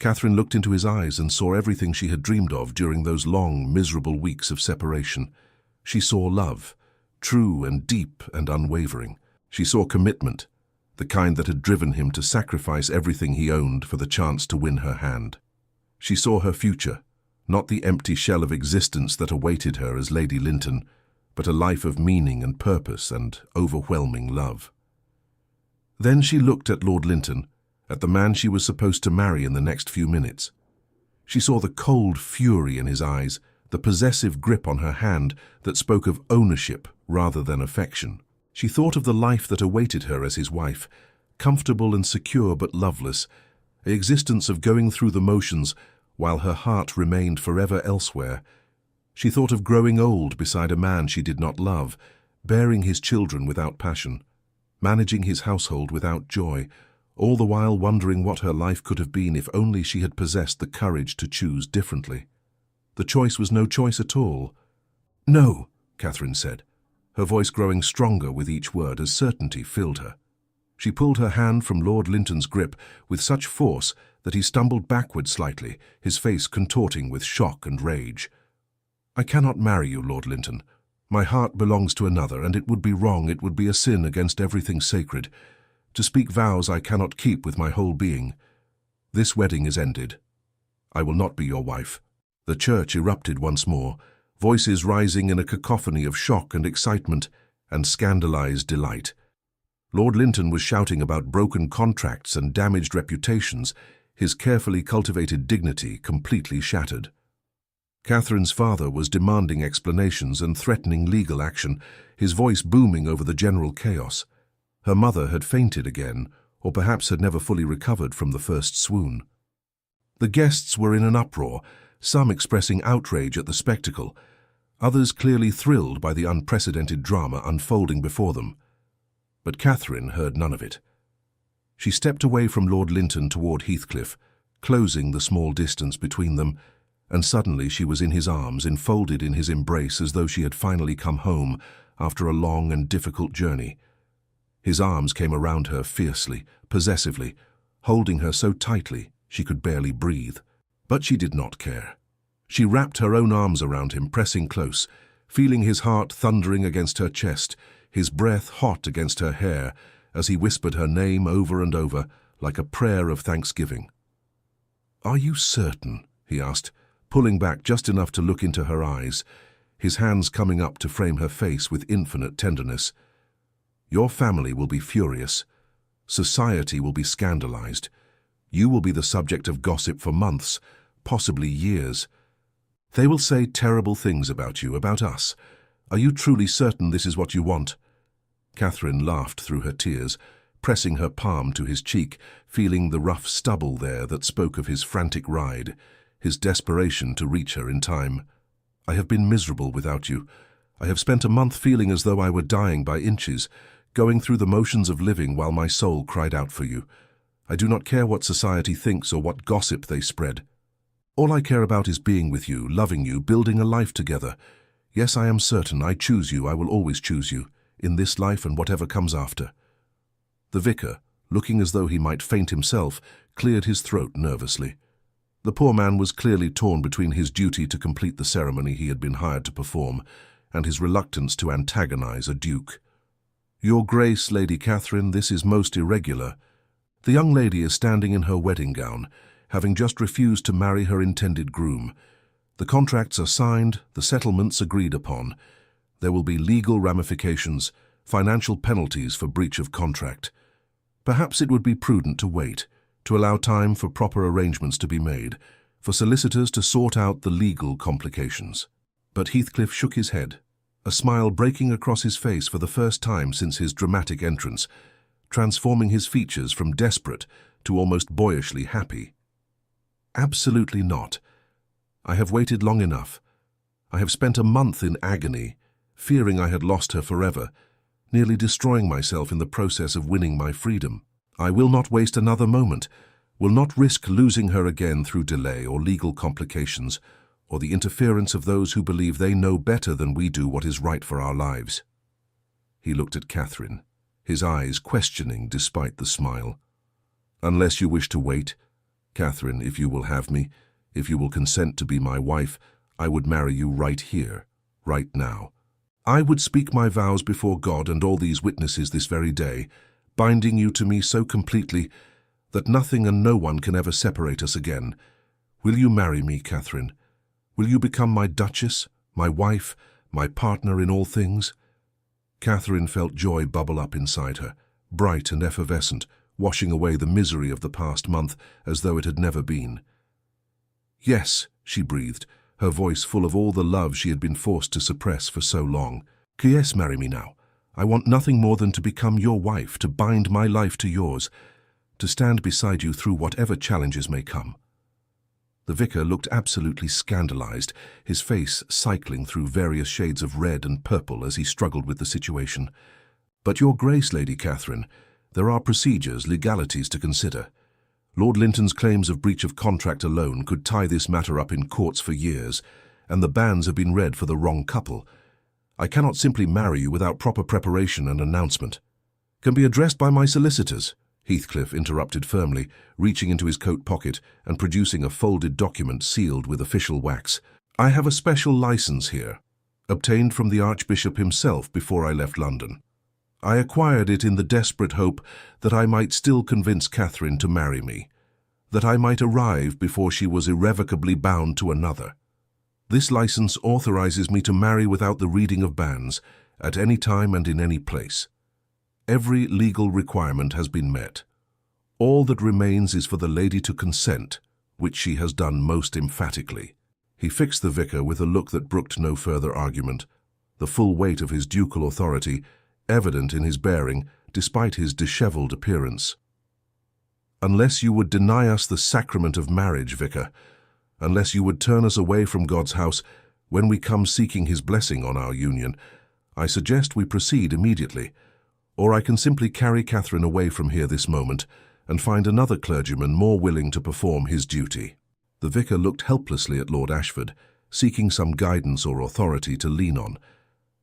Catherine looked into his eyes and saw everything she had dreamed of during those long, miserable weeks of separation. She saw love, true and deep and unwavering. She saw commitment, the kind that had driven him to sacrifice everything he owned for the chance to win her hand. She saw her future, not the empty shell of existence that awaited her as Lady Linton, but a life of meaning and purpose and overwhelming love. Then she looked at Lord Linton, at the man she was supposed to marry in the next few minutes. She saw the cold fury in his eyes, the possessive grip on her hand that spoke of ownership rather than affection. She thought of the life that awaited her as his wife, comfortable and secure but loveless, an existence of going through the motions while her heart remained forever elsewhere. She thought of growing old beside a man she did not love, bearing his children without passion, managing his household without joy, all the while wondering what her life could have been if only she had possessed the courage to choose differently. The choice was no choice at all. "No," Catherine said, her voice growing stronger with each word as certainty filled her. She pulled her hand from Lord Linton's grip with such force that he stumbled backward slightly, his face contorting with shock and rage. "I cannot marry you, Lord Linton. My heart belongs to another, and it would be wrong, it would be a sin against everything sacred. To speak vows I cannot keep with my whole being. This wedding is ended. I will not be your wife." The church erupted once more, voices rising in a cacophony of shock and excitement and scandalized delight. Lord Linton was shouting about broken contracts and damaged reputations, his carefully cultivated dignity completely shattered. Catherine's father was demanding explanations and threatening legal action, his voice booming over the general chaos. Her mother had fainted again, or perhaps had never fully recovered from the first swoon. The guests were in an uproar, some expressing outrage at the spectacle, others clearly thrilled by the unprecedented drama unfolding before them. But Catherine heard none of it. She stepped away from Lord Linton toward Heathcliff, closing the small distance between them, and suddenly she was in his arms, enfolded in his embrace as though she had finally come home after a long and difficult journey. His arms came around her fiercely, possessively, holding her so tightly she could barely breathe. But she did not care. She wrapped her own arms around him, pressing close, feeling his heart thundering against her chest, his breath hot against her hair, as he whispered her name over and over, like a prayer of thanksgiving. "Are you certain?" he asked, pulling back just enough to look into her eyes, his hands coming up to frame her face with infinite tenderness. "Your family will be furious. Society will be scandalized. You will be the subject of gossip for months, possibly years. They will say terrible things about you, about us. Are you truly certain this is what you want?" Catherine laughed through her tears, pressing her palm to his cheek, feeling the rough stubble there that spoke of his frantic ride, his desperation to reach her in time. "I have been miserable without you. I have spent a month feeling as though I were dying by inches, going through the motions of living while my soul cried out for you. I do not care what society thinks or what gossip they spread. All I care about is being with you, loving you, building a life together. Yes, I am certain I choose you, I will always choose you, in this life and whatever comes after." The vicar, looking as though he might faint himself, cleared his throat nervously. The poor man was clearly torn between his duty to complete the ceremony he had been hired to perform and his reluctance to antagonize a duke. "Your Grace, Lady Catherine, this is most irregular. The young lady is standing in her wedding gown, having just refused to marry her intended groom. The contracts are signed, the settlements agreed upon. There will be legal ramifications, financial penalties for breach of contract. Perhaps it would be prudent to wait, to allow time for proper arrangements to be made, for solicitors to sort out the legal complications." But Heathcliff shook his head, a smile breaking across his face for the first time since his dramatic entrance, transforming his features from desperate to almost boyishly happy. "Absolutely not. I have waited long enough. I have spent a month in agony, fearing I had lost her forever, nearly destroying myself in the process of winning my freedom. I will not waste another moment, will not risk losing her again through delay or legal complications, or the interference of those who believe they know better than we do what is right for our lives." He looked at Catherine, his eyes questioning despite the smile. "Unless you wish to wait, Catherine, if you will have me, if you will consent to be my wife, I would marry you right here, right now. I would speak my vows before God and all these witnesses this very day, binding you to me so completely that nothing and no one can ever separate us again. Will you marry me, Catherine? Will you become my duchess, my wife, my partner in all things?" Catherine felt joy bubble up inside her, bright and effervescent, washing away the misery of the past month as though it had never been. "Yes," she breathed, her voice full of all the love she had been forced to suppress for so long. "Yes, marry me now. I want nothing more than to become your wife, to bind my life to yours. to stand beside you through whatever challenges may come." The vicar looked absolutely scandalized, his face cycling through various shades of red and purple as he struggled with the situation. "But Your Grace, Lady Catherine, there are procedures, legalities to consider. Lord Linton's claims of breach of contract alone could tie this matter up in courts for years, and the bans have been read for the wrong couple. I cannot simply marry you without proper preparation and announcement." "Can be addressed by my solicitors," Heathcliff interrupted firmly, reaching into his coat pocket and producing a folded document sealed with official wax. "I have a special license here, obtained from the Archbishop himself before I left London. I acquired it in the desperate hope that I might still convince Catherine to marry me, that I might arrive before she was irrevocably bound to another. This license authorizes me to marry without the reading of bans, at any time and in any place. Every legal requirement has been met. All that remains is for the lady to consent, which she has done most emphatically." He fixed the vicar with a look that brooked no further argument, the full weight of his ducal authority evident in his bearing, despite his dishevelled appearance. "Unless you would deny us the sacrament of marriage, vicar, unless you would turn us away from God's house when we come seeking his blessing on our union, I suggest we proceed immediately, or I can simply carry Catherine away from here this moment and find another clergyman more willing to perform his duty." The vicar looked helplessly at Lord Ashford, seeking some guidance or authority to lean on,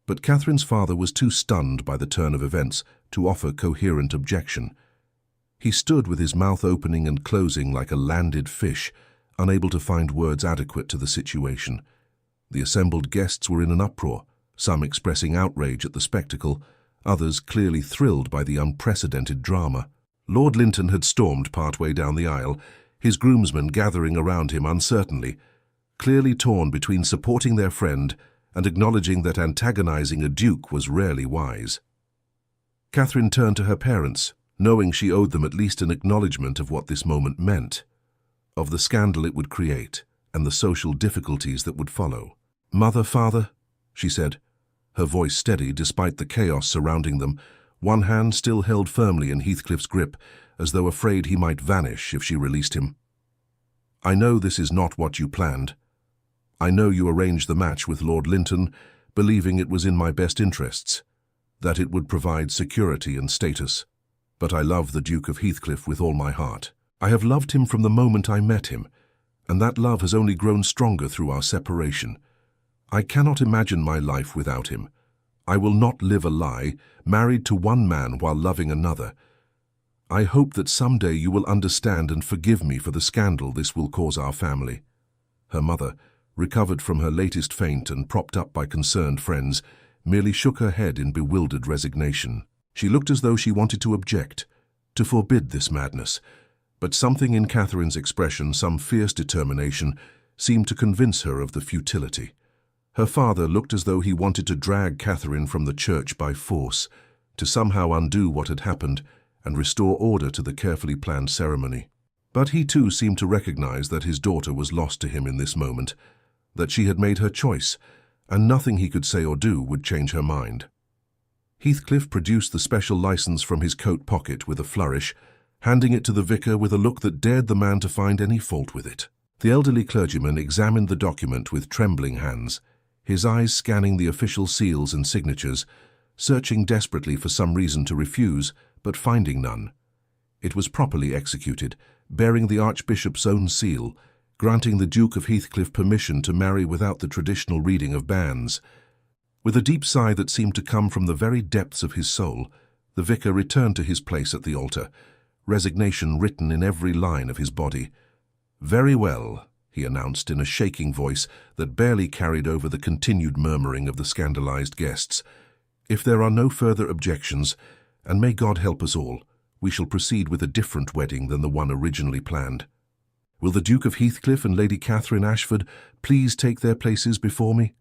but Catherine's father was too stunned by the turn of events to offer coherent objection. He stood with his mouth opening and closing like a landed fish, unable to find words adequate to the situation. The assembled guests were in an uproar, some expressing outrage at the spectacle, others clearly thrilled by the unprecedented drama. Lord Linton had stormed partway down the aisle, his groomsmen gathering around him uncertainly, clearly torn between supporting their friend and acknowledging that antagonizing a duke was rarely wise. Catherine turned to her parents, knowing she owed them at least an acknowledgement of what this moment meant, of the scandal it would create and the social difficulties that would follow. "Mother, father," she said, her voice steady despite the chaos surrounding them, one hand still held firmly in Heathcliff's grip, as though afraid he might vanish if she released him. "I know this is not what you planned. I know you arranged the match with Lord Linton, believing it was in my best interests, that it would provide security and status. But I love the Duke of Heathcliff with all my heart. I have loved him from the moment I met him, and that love has only grown stronger through our separation. I cannot imagine my life without him. I will not live a lie, married to one man while loving another. I hope that someday you will understand and forgive me for the scandal this will cause our family." Her mother, recovered from her latest faint and propped up by concerned friends, merely shook her head in bewildered resignation. She looked as though she wanted to object, to forbid this madness, but something in Catherine's expression, some fierce determination, seemed to convince her of the futility. Her father looked as though he wanted to drag Catherine from the church by force, to somehow undo what had happened and restore order to the carefully planned ceremony. But he too seemed to recognize that his daughter was lost to him in this moment, that she had made her choice, and nothing he could say or do would change her mind. Heathcliff produced the special license from his coat pocket with a flourish, handing it to the vicar with a look that dared the man to find any fault with it. The elderly clergyman examined the document with trembling hands, his eyes scanning the official seals and signatures, searching desperately for some reason to refuse, but finding none. It was properly executed, bearing the Archbishop's own seal, granting the Duke of Heathcliff permission to marry without the traditional reading of bans. With a deep sigh that seemed to come from the very depths of his soul, the vicar returned to his place at the altar, resignation written in every line of his body. "Very well," he announced in a shaking voice that barely carried over the continued murmuring of the scandalized guests. "If there are no further objections, and may God help us all, we shall proceed with a different wedding than the one originally planned. Will the Duke of Heathcliff and Lady Catherine Ashford please take their places before me?"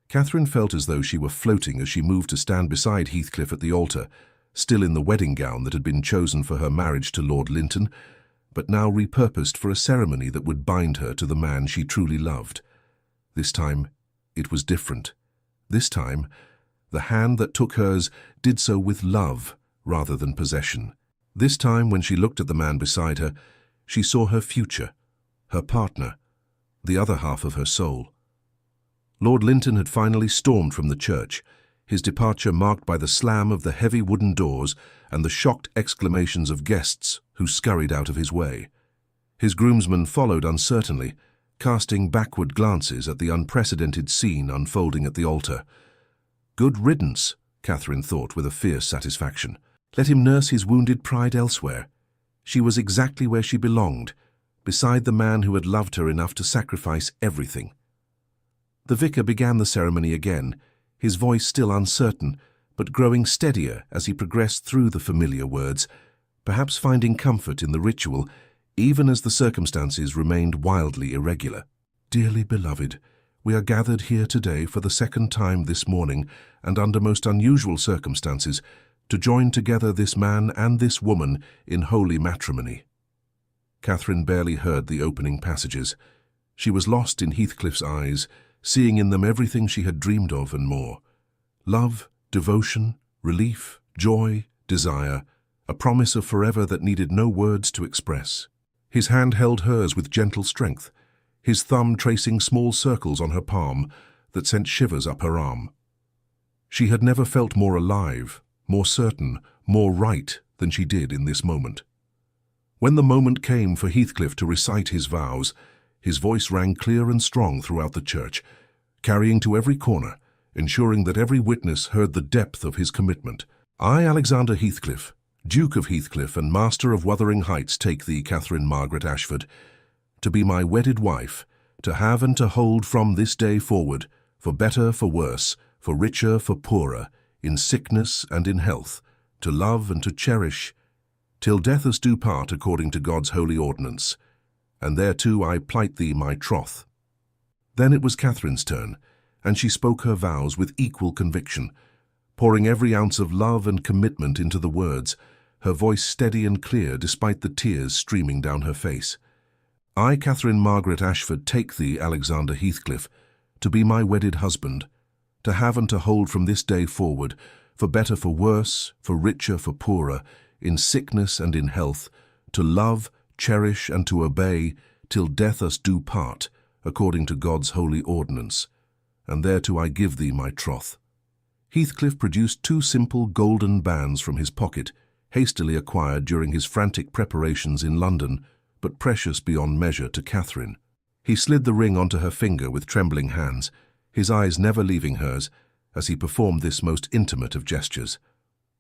Catherine felt as though she were floating as she moved to stand beside Heathcliff at the altar, still in the wedding gown that had been chosen for her marriage to Lord Linton, but now repurposed for a ceremony that would bind her to the man she truly loved. This time, it was different. This time, the hand that took hers did so with love rather than possession. This time, when she looked at the man beside her, she saw her future, her partner, the other half of her soul. Lord Linton had finally stormed from the church, his departure marked by the slam of the heavy wooden doors and the shocked exclamations of guests who scurried out of his way. His groomsmen followed uncertainly, casting backward glances at the unprecedented scene unfolding at the altar. Good riddance, Catherine thought with a fierce satisfaction. Let him nurse his wounded pride elsewhere. She was exactly where she belonged, beside the man who had loved her enough to sacrifice everything. The vicar began the ceremony again, his voice still uncertain, but growing steadier as he progressed through the familiar words, perhaps finding comfort in the ritual, even as the circumstances remained wildly irregular. Dearly beloved, we are gathered here today for the second time this morning, and under most unusual circumstances, to join together this man and this woman in holy matrimony. Catherine barely heard the opening passages. She was lost in Heathcliff's eyes, seeing in them everything she had dreamed of and more. Love, devotion, relief, joy, desire, a promise of forever that needed no words to express. His hand held hers with gentle strength, his thumb tracing small circles on her palm that sent shivers up her arm. She had never felt more alive, more certain, more right than she did in this moment. When the moment came for Heathcliff to recite his vows, his voice rang clear and strong throughout the church, carrying to every corner, ensuring that every witness heard the depth of his commitment. I, Alexander Heathcliff, Duke of Heathcliff and Master of Wuthering Heights, take thee, Catherine Margaret Ashford, to be my wedded wife, to have and to hold from this day forward, for better, for worse, for richer, for poorer, in sickness and in health, to love and to cherish, till death us do part according to God's holy ordinance, and thereto I plight thee my troth. Then it was Catherine's turn, and she spoke her vows with equal conviction, pouring every ounce of love and commitment into the words, her voice steady and clear despite the tears streaming down her face. I, Catherine Margaret Ashford, take thee, Alexander Heathcliff, to be my wedded husband, to have and to hold from this day forward, for better, for worse, for richer, for poorer, in sickness and in health, to love, cherish, and to obey, till death us do part, according to God's holy ordinance, and thereto I give thee my troth. Heathcliff produced 2 simple golden bands from his pocket, hastily acquired during his frantic preparations in London, but precious beyond measure to Catherine. He slid the ring onto her finger with trembling hands, his eyes never leaving hers, as he performed this most intimate of gestures.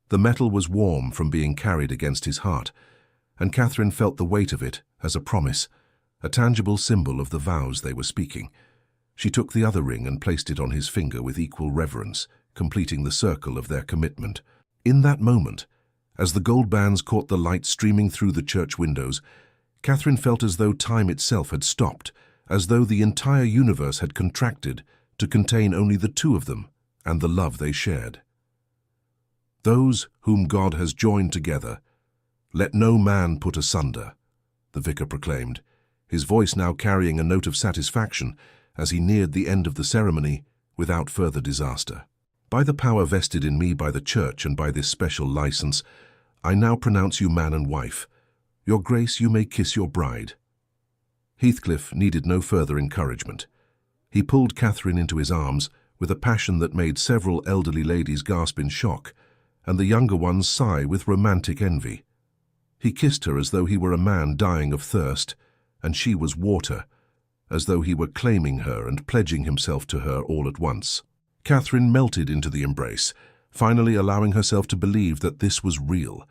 The metal was warm from being carried against his heart, and Catherine felt the weight of it as a promise, a tangible symbol of the vows they were speaking. She took the other ring and placed it on his finger with equal reverence, completing the circle of their commitment. In that moment, as the gold bands caught the light streaming through the church windows, Catherine felt as though time itself had stopped, as though the entire universe had contracted to contain only the 2 of them and the love they shared. Those whom God has joined together, let no man put asunder, the vicar proclaimed, his voice now carrying a note of satisfaction as he neared the end of the ceremony without further disaster. By the power vested in me by the Church and by this special license, I now pronounce you man and wife. Your Grace, you may kiss your bride. Heathcliff needed no further encouragement. He pulled Catherine into his arms with a passion that made several elderly ladies gasp in shock, and the younger ones sigh with romantic envy. He kissed her as though he were a man dying of thirst, and she was water, as though he were claiming her and pledging himself to her all at once. Catherine melted into the embrace, finally allowing herself to believe that this was real,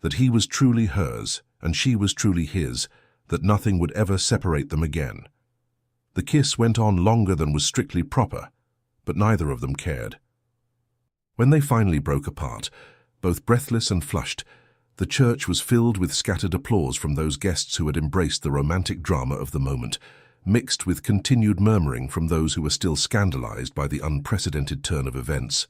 that he was truly hers and she was truly his, that nothing would ever separate them again. The kiss went on longer than was strictly proper, but neither of them cared. When they finally broke apart, both breathless and flushed, the church was filled with scattered applause from those guests who had embraced the romantic drama of the moment, mixed with continued murmuring from those who were still scandalized by the unprecedented turn of events.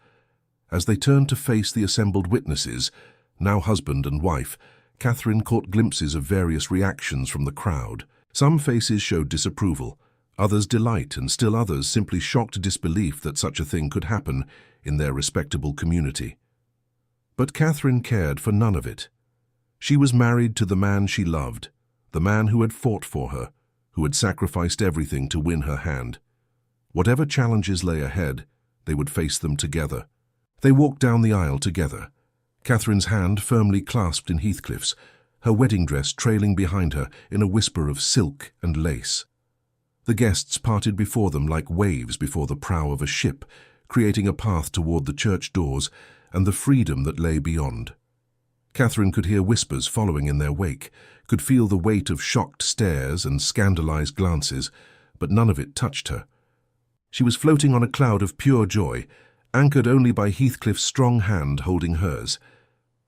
As they turned to face the assembled witnesses, now husband and wife, Catherine caught glimpses of various reactions from the crowd. Some faces showed disapproval, others delight, and still others simply shocked disbelief that such a thing could happen in their respectable community. But Catherine cared for none of it. She was married to the man she loved, the man who had fought for her, who had sacrificed everything to win her hand. Whatever challenges lay ahead, they would face them together. They walked down the aisle together, Catherine's hand firmly clasped in Heathcliff's, her wedding dress trailing behind her in a whisper of silk and lace. The guests parted before them like waves before the prow of a ship, creating a path toward the church doors and the freedom that lay beyond. Catherine could hear whispers following in their wake, could feel the weight of shocked stares and scandalized glances, but none of it touched her. She was floating on a cloud of pure joy, anchored only by Heathcliff's strong hand holding hers.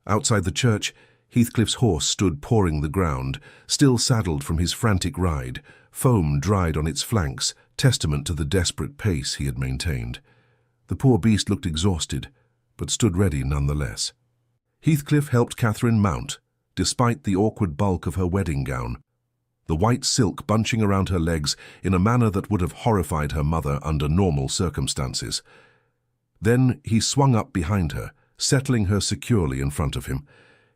Outside the church, Heathcliff's horse stood pawing the ground, still saddled from his frantic ride, foam dried on its flanks, testament to the desperate pace he had maintained. The poor beast looked exhausted, but stood ready nonetheless. Heathcliff helped Catherine mount, despite the awkward bulk of her wedding gown, the white silk bunching around her legs in a manner that would have horrified her mother under normal circumstances. Then he swung up behind her, settling her securely in front of him,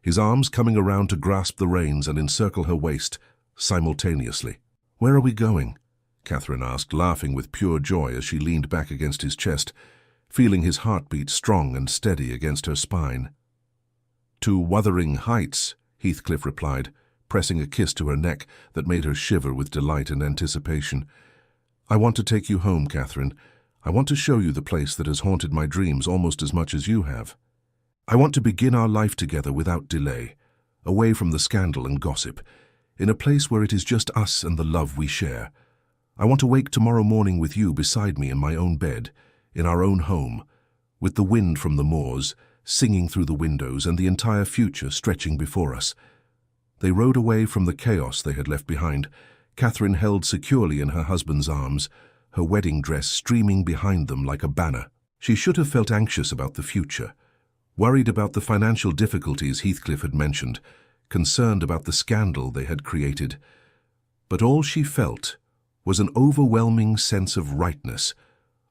his arms coming around to grasp the reins and encircle her waist simultaneously. "Where are we going?" Catherine asked, laughing with pure joy as she leaned back against his chest, feeling his heartbeat strong and steady against her spine. "To Wuthering Heights," Heathcliff replied, pressing a kiss to her neck that made her shiver with delight and anticipation. "I want to take you home, Catherine. I want to show you the place that has haunted my dreams almost as much as you have. I want to begin our life together without delay, away from the scandal and gossip, in a place where it is just us and the love we share. I want to wake tomorrow morning with you beside me in my own bed, in our own home, with the wind from the moors singing through the windows and the entire future stretching before us." They rode away from the chaos they had left behind, Catherine held securely in her husband's arms, her wedding dress streaming behind them like a banner. She should have felt anxious about the future, worried about the financial difficulties Heathcliff had mentioned, concerned about the scandal they had created. But all she felt was an overwhelming sense of rightness,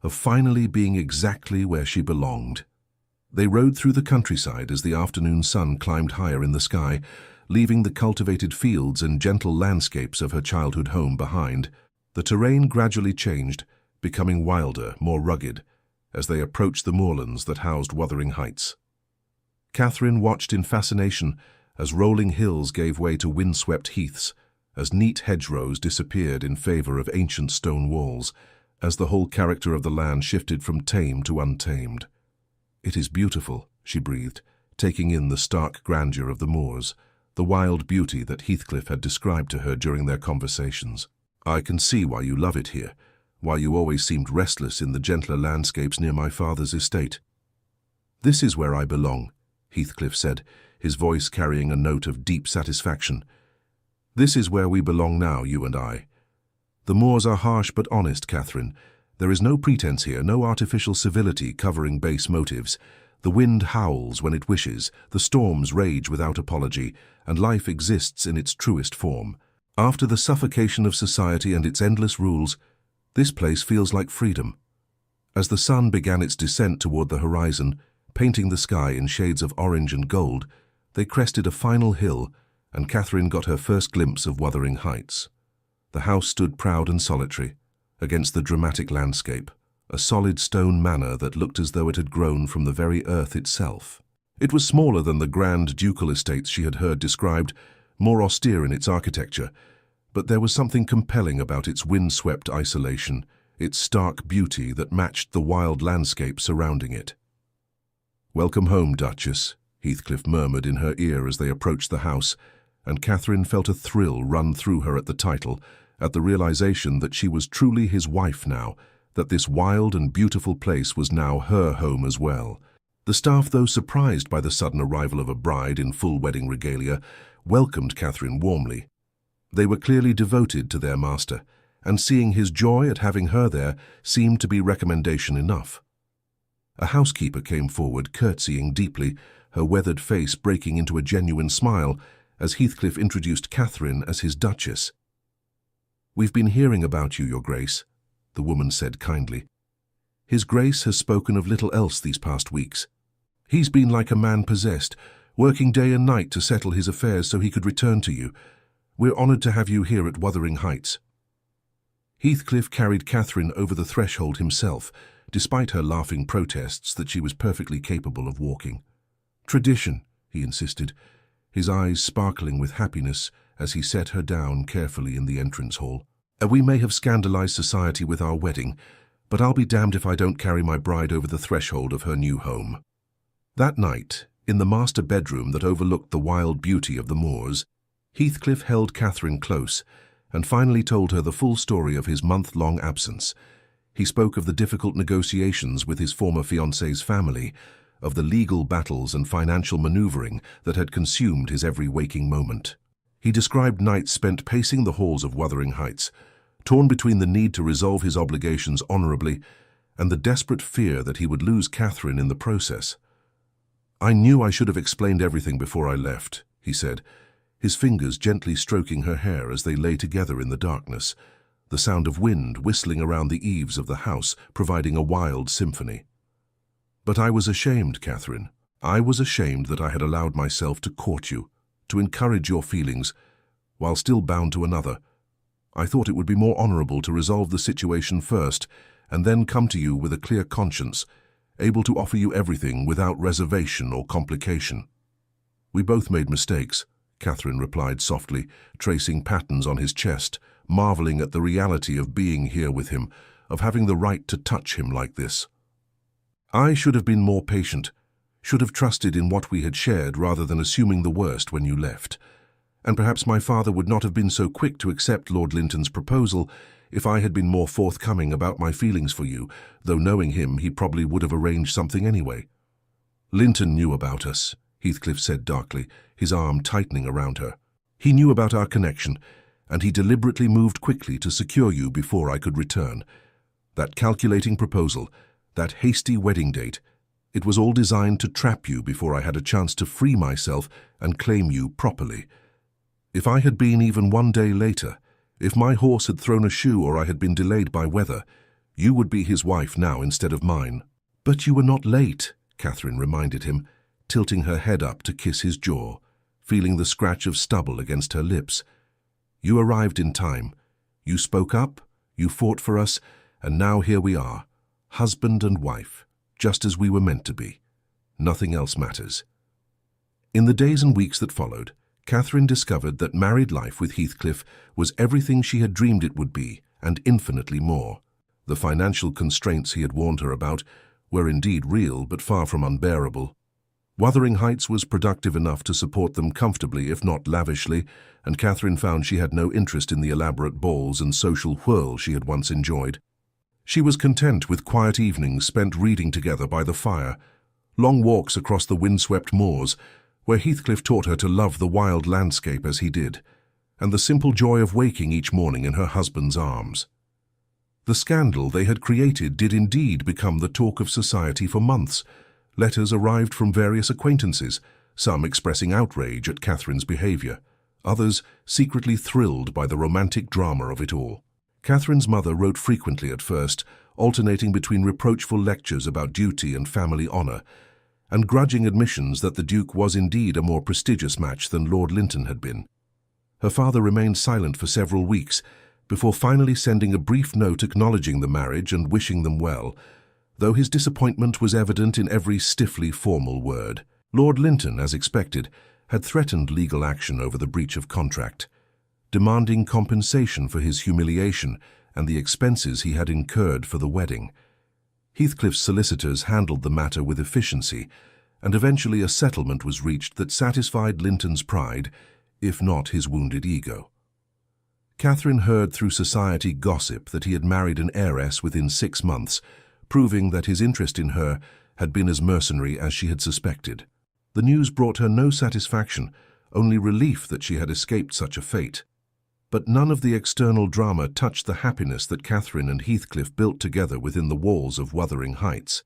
of finally being exactly where she belonged. They rode through the countryside as the afternoon sun climbed higher in the sky, leaving the cultivated fields and gentle landscapes of her childhood home behind. The terrain gradually changed, becoming wilder, more rugged, as they approached the moorlands that housed Wuthering Heights. Catherine watched in fascination as rolling hills gave way to windswept heaths, as neat hedgerows disappeared in favor of ancient stone walls, as the whole character of the land shifted from tame to untamed. "It is beautiful," she breathed, taking in the stark grandeur of the moors, the wild beauty that Heathcliff had described to her during their conversations. "I can see why you love it here, why you always seemed restless in the gentler landscapes near my father's estate." "This is where I belong," Heathcliff said, his voice carrying a note of deep satisfaction. "This is where we belong now, you and I. The moors are harsh but honest, Catherine. There is no pretense here, no artificial civility covering base motives. The wind howls when it wishes, the storms rage without apology, and life exists in its truest form. After the suffocation of society and its endless rules, this place feels like freedom." As the sun began its descent toward the horizon, painting the sky in shades of orange and gold, they crested a final hill, and Catherine got her first glimpse of Wuthering Heights. The house stood proud and solitary, against the dramatic landscape, a solid stone manor that looked as though it had grown from the very earth itself. It was smaller than the grand ducal estates she had heard described, more austere in its architecture, but there was something compelling about its windswept isolation, its stark beauty that matched the wild landscape surrounding it. "Welcome home, Duchess," Heathcliff murmured in her ear as they approached the house, and Catherine felt a thrill run through her at the title, at the realization that she was truly his wife now, that this wild and beautiful place was now her home as well. The staff, though surprised by the sudden arrival of a bride in full wedding regalia, welcomed Catherine warmly. They were clearly devoted to their master, and seeing his joy at having her there seemed to be recommendation enough. A housekeeper came forward, curtsying deeply, her weathered face breaking into a genuine smile, as Heathcliff introduced Catherine as his Duchess. "We've been hearing about you, Your Grace," the woman said kindly. "His Grace has spoken of little else these past weeks. He's been like a man possessed, working day and night to settle his affairs so he could return to you. We're honoured to have you here at Wuthering Heights." Heathcliff carried Catherine over the threshold himself, despite her laughing protests that she was perfectly capable of walking. "Tradition," he insisted, his eyes sparkling with happiness as he set her down carefully in the entrance hall. "We may have scandalized society with our wedding, but I'll be damned if I don't carry my bride over the threshold of her new home." That night, in the master bedroom that overlooked the wild beauty of the moors, Heathcliff held Catherine close and finally told her the full story of his month-long absence. He spoke of the difficult negotiations with his former fiancée's family, of the legal battles and financial maneuvering that had consumed his every waking moment. He described nights spent pacing the halls of Wuthering Heights, torn between the need to resolve his obligations honorably and the desperate fear that he would lose Catherine in the process. "I knew I should have explained everything before I left," he said, his fingers gently stroking her hair as they lay together in the darkness, the sound of wind whistling around the eaves of the house providing a wild symphony. "But I was ashamed, Catherine. I was ashamed that I had allowed myself to court you, to encourage your feelings, while still bound to another. I thought it would be more honorable to resolve the situation first, and then come to you with a clear conscience, able to offer you everything without reservation or complication." "We both made mistakes," Catherine replied softly, tracing patterns on his chest, marveling at the reality of being here with him, of having the right to touch him like this. "I should have been more patient, should have trusted in what we had shared rather than assuming the worst when you left. And perhaps my father would not have been so quick to accept Lord Linton's proposal if I had been more forthcoming about my feelings for you, though knowing him, he probably would have arranged something anyway." "Linton knew about us," Heathcliff said darkly, his arm tightening around her. "He knew about our connection, and he deliberately moved quickly to secure you before I could return. That calculating proposal, that hasty wedding date, it was all designed to trap you before I had a chance to free myself and claim you properly. If I had been even one day later, if my horse had thrown a shoe or I had been delayed by weather, you would be his wife now instead of mine." "But you were not late," Catherine reminded him, tilting her head up to kiss his jaw, feeling the scratch of stubble against her lips. "You arrived in time. You spoke up, you fought for us, and now here we are, husband and wife, just as we were meant to be. Nothing else matters." In the days and weeks that followed, Catherine discovered that married life with Heathcliff was everything she had dreamed it would be, and infinitely more. The financial constraints he had warned her about were indeed real, but far from unbearable. Wuthering Heights was productive enough to support them comfortably, if not lavishly, and Catherine found she had no interest in the elaborate balls and social whirl she had once enjoyed. She was content with quiet evenings spent reading together by the fire, long walks across the windswept moors, where Heathcliff taught her to love the wild landscape as he did, and the simple joy of waking each morning in her husband's arms. The scandal they had created did indeed become the talk of society for months. Letters arrived from various acquaintances, some expressing outrage at Catherine's behaviour, others secretly thrilled by the romantic drama of it all. Catherine's mother wrote frequently at first, alternating between reproachful lectures about duty and family honour, and grudging admissions that the Duke was indeed a more prestigious match than Lord Linton had been. Her father remained silent for several weeks, before finally sending a brief note acknowledging the marriage and wishing them well, though his disappointment was evident in every stiffly formal word. Lord Linton, as expected, had threatened legal action over the breach of contract, demanding compensation for his humiliation and the expenses he had incurred for the wedding. Heathcliff's solicitors handled the matter with efficiency, and eventually a settlement was reached that satisfied Linton's pride, if not his wounded ego. Catherine heard through society gossip that he had married an heiress within 6 months, proving that his interest in her had been as mercenary as she had suspected. The news brought her no satisfaction, only relief that she had escaped such a fate. But none of the external drama touched the happiness that Catherine and Heathcliff built together within the walls of Wuthering Heights.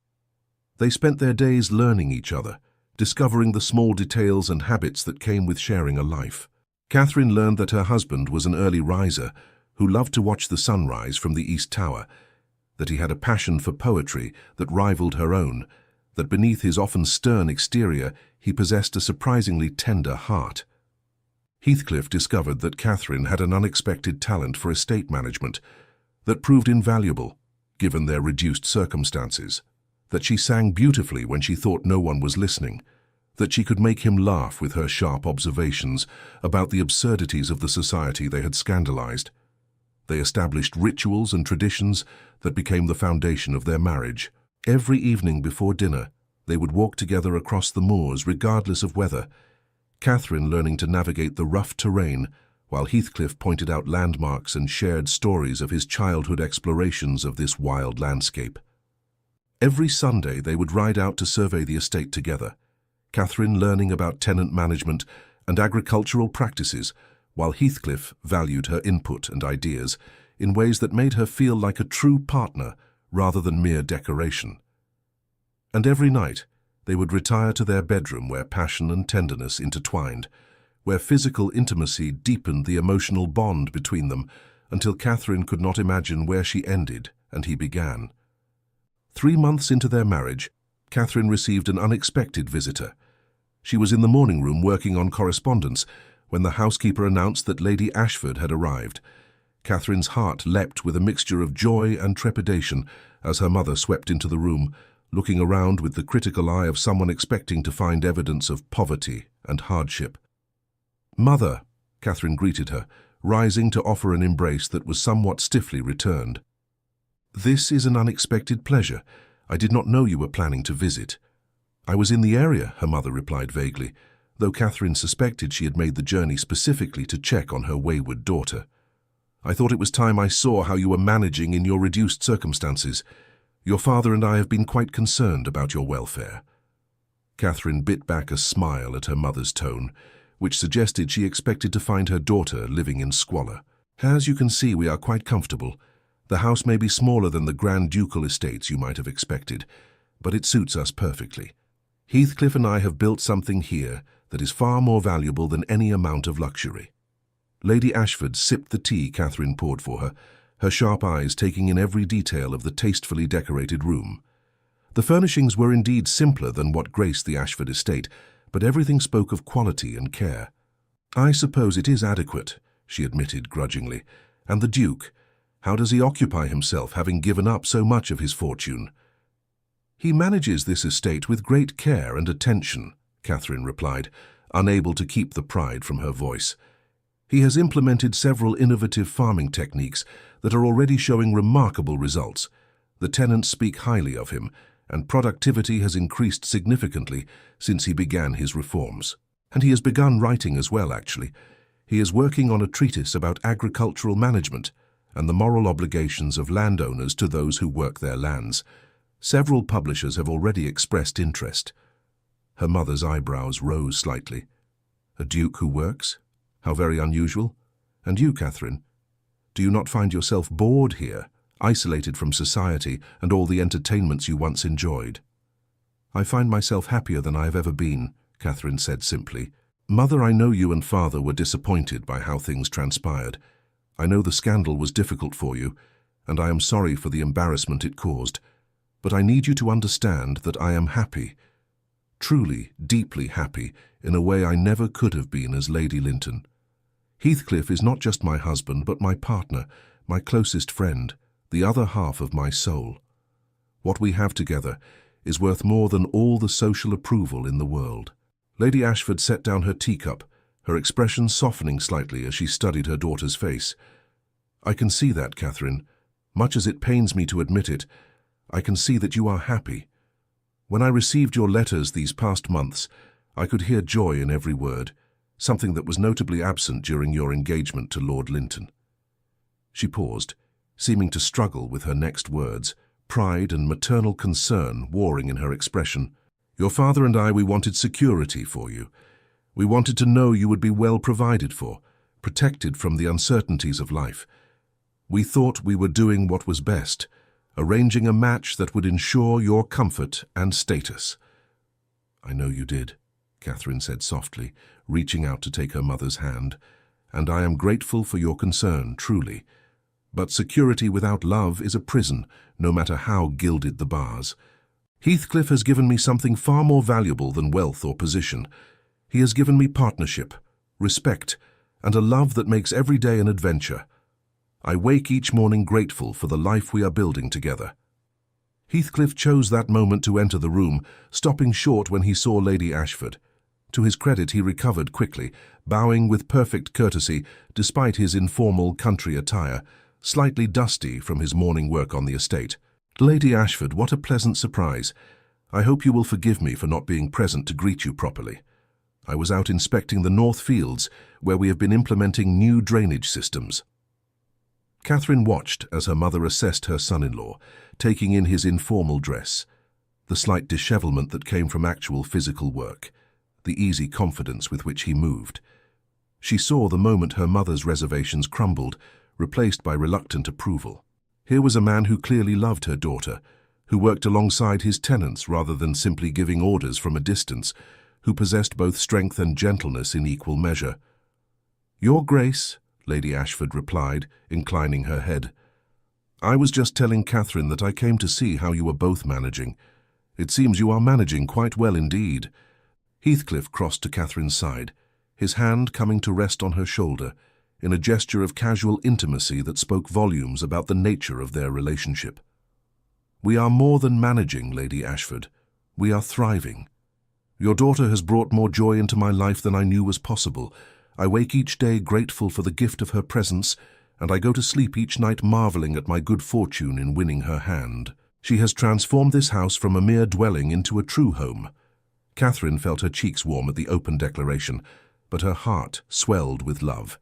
They spent their days learning each other, discovering the small details and habits that came with sharing a life. Catherine learned that her husband was an early riser who loved to watch the sunrise from the East Tower, that he had a passion for poetry that rivaled her own, that beneath his often stern exterior he possessed a surprisingly tender heart. Heathcliff discovered that Catherine had an unexpected talent for estate management that proved invaluable, given their reduced circumstances, that she sang beautifully when she thought no one was listening, that she could make him laugh with her sharp observations about the absurdities of the society they had scandalized. They established rituals and traditions that became the foundation of their marriage. Every evening before dinner, they would walk together across the moors regardless of weather, Catherine learning to navigate the rough terrain, while Heathcliff pointed out landmarks and shared stories of his childhood explorations of this wild landscape. Every Sunday they would ride out to survey the estate together, Catherine learning about tenant management and agricultural practices, while Heathcliff valued her input and ideas in ways that made her feel like a true partner rather than mere decoration. And every night, they would retire to their bedroom where passion and tenderness intertwined, where physical intimacy deepened the emotional bond between them until Catherine could not imagine where she ended and he began. 3 months into their marriage, Catherine received an unexpected visitor. She was in the morning room working on correspondence when the housekeeper announced that Lady Ashford had arrived. Catherine's heart leapt with a mixture of joy and trepidation as her mother swept into the room, looking around with the critical eye of someone expecting to find evidence of poverty and hardship. "Mother," Catherine greeted her, rising to offer an embrace that was somewhat stiffly returned. "This is an unexpected pleasure. I did not know you were planning to visit." "I was in the area," her mother replied vaguely, though Catherine suspected she had made the journey specifically to check on her wayward daughter. "I thought it was time I saw how you were managing in your reduced circumstances. Your father and I have been quite concerned about your welfare." Catherine bit back a smile at her mother's tone, which suggested she expected to find her daughter living in squalor. "As you can see, we are quite comfortable. The house may be smaller than the grand ducal estates you might have expected, but it suits us perfectly. Heathcliff and I have built something here that is far more valuable than any amount of luxury." Lady Ashford sipped the tea Catherine poured for her sharp eyes taking in every detail of the tastefully decorated room. The furnishings were indeed simpler than what graced the Ashford estate, but everything spoke of quality and care. "I suppose it is adequate," she admitted grudgingly. "And the Duke, how does he occupy himself, having given up so much of his fortune?" "He manages this estate with great care and attention," Catherine replied, unable to keep the pride from her voice. "He has implemented several innovative farming techniques that are already showing remarkable results. The tenants speak highly of him, and productivity has increased significantly since he began his reforms. And he has begun writing as well, actually. He is working on a treatise about agricultural management and the moral obligations of landowners to those who work their lands. Several publishers have already expressed interest." Her mother's eyebrows rose slightly. "A duke who works? How very unusual. And you, Catherine? Do you not find yourself bored here, isolated from society and all the entertainments you once enjoyed?" "I find myself happier than I have ever been," Catherine said simply. "Mother, I know you and Father were disappointed by how things transpired. I know the scandal was difficult for you, and I am sorry for the embarrassment it caused. But I need you to understand that I am happy, truly, deeply happy, in a way I never could have been as Lady Linton. Heathcliff is not just my husband, but my partner, my closest friend, the other half of my soul. What we have together is worth more than all the social approval in the world." Lady Ashford set down her teacup, her expression softening slightly as she studied her daughter's face. "I can see that, Catherine. Much as it pains me to admit it, I can see that you are happy. When I received your letters these past months, I could hear joy in every word, something that was notably absent during your engagement to Lord Linton." She paused, seeming to struggle with her next words, pride and maternal concern warring in her expression. "Your father and I, we wanted security for you. We wanted to know you would be well provided for, protected from the uncertainties of life. We thought we were doing what was best, arranging a match that would ensure your comfort and status." "I know you did," Catherine said softly, reaching out to take her mother's hand, "and I am grateful for your concern, truly. But security without love is a prison, no matter how gilded the bars. Heathcliff has given me something far more valuable than wealth or position. He has given me partnership, respect, and a love that makes every day an adventure. I wake each morning grateful for the life we are building together." Heathcliff chose that moment to enter the room, stopping short when he saw Lady Ashford. To his credit, he recovered quickly, bowing with perfect courtesy despite his informal country attire, slightly dusty from his morning work on the estate. "Lady Ashford, what a pleasant surprise. I hope you will forgive me for not being present to greet you properly. I was out inspecting the North Fields, where we have been implementing new drainage systems." Catherine watched as her mother assessed her son-in-law, taking in his informal dress, the slight dishevelment that came from actual physical work, the easy confidence with which he moved. She saw the moment her mother's reservations crumbled, replaced by reluctant approval. Here was a man who clearly loved her daughter, who worked alongside his tenants rather than simply giving orders from a distance, who possessed both strength and gentleness in equal measure. "Your Grace," Lady Ashford replied, inclining her head. "I was just telling Catherine that I came to see how you were both managing. It seems you are managing quite well indeed." Heathcliff crossed to Catherine's side, his hand coming to rest on her shoulder, in a gesture of casual intimacy that spoke volumes about the nature of their relationship. "We are more than managing, Lady Ashford. We are thriving. Your daughter has brought more joy into my life than I knew was possible. I wake each day grateful for the gift of her presence, and I go to sleep each night marveling at my good fortune in winning her hand. She has transformed this house from a mere dwelling into a true home." Catherine felt her cheeks warm at the open declaration, but her heart swelled with love.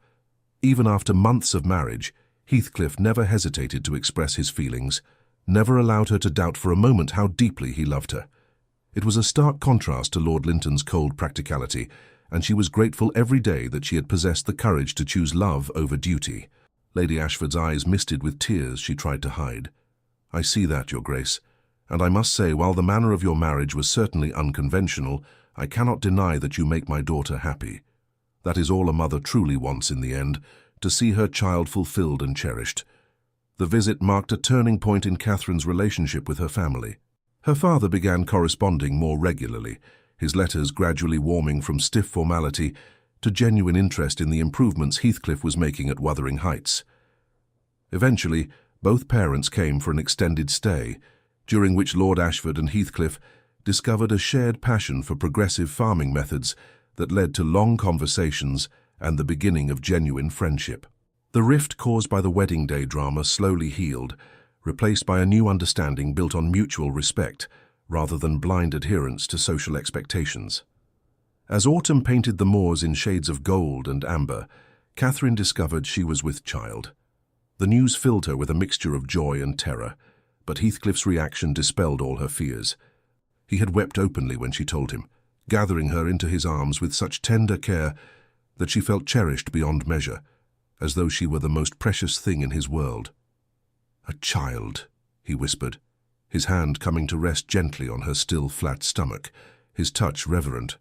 Even after months of marriage, Heathcliff never hesitated to express his feelings, never allowed her to doubt for a moment how deeply he loved her. It was a stark contrast to Lord Linton's cold practicality, and she was grateful every day that she had possessed the courage to choose love over duty. Lady Ashford's eyes misted with tears she tried to hide. "I see that, Your Grace, and I must say, while the manner of your marriage was certainly unconventional, I cannot deny that you make my daughter happy. That is all a mother truly wants in the end, to see her child fulfilled and cherished." The visit marked a turning point in Catherine's relationship with her family. Her father began corresponding more regularly, his letters gradually warming from stiff formality to genuine interest in the improvements Heathcliff was making at Wuthering Heights. Eventually, both parents came for an extended stay, during which Lord Ashford and Heathcliff discovered a shared passion for progressive farming methods that led to long conversations and the beginning of genuine friendship. The rift caused by the wedding day drama slowly healed, replaced by a new understanding built on mutual respect rather than blind adherence to social expectations. As autumn painted the moors in shades of gold and amber, Catherine discovered she was with child. The news filled her with a mixture of joy and terror, but Heathcliff's reaction dispelled all her fears. He had wept openly when she told him, gathering her into his arms with such tender care that she felt cherished beyond measure, as though she were the most precious thing in his world. "A child," he whispered, his hand coming to rest gently on her still flat stomach, his touch reverent.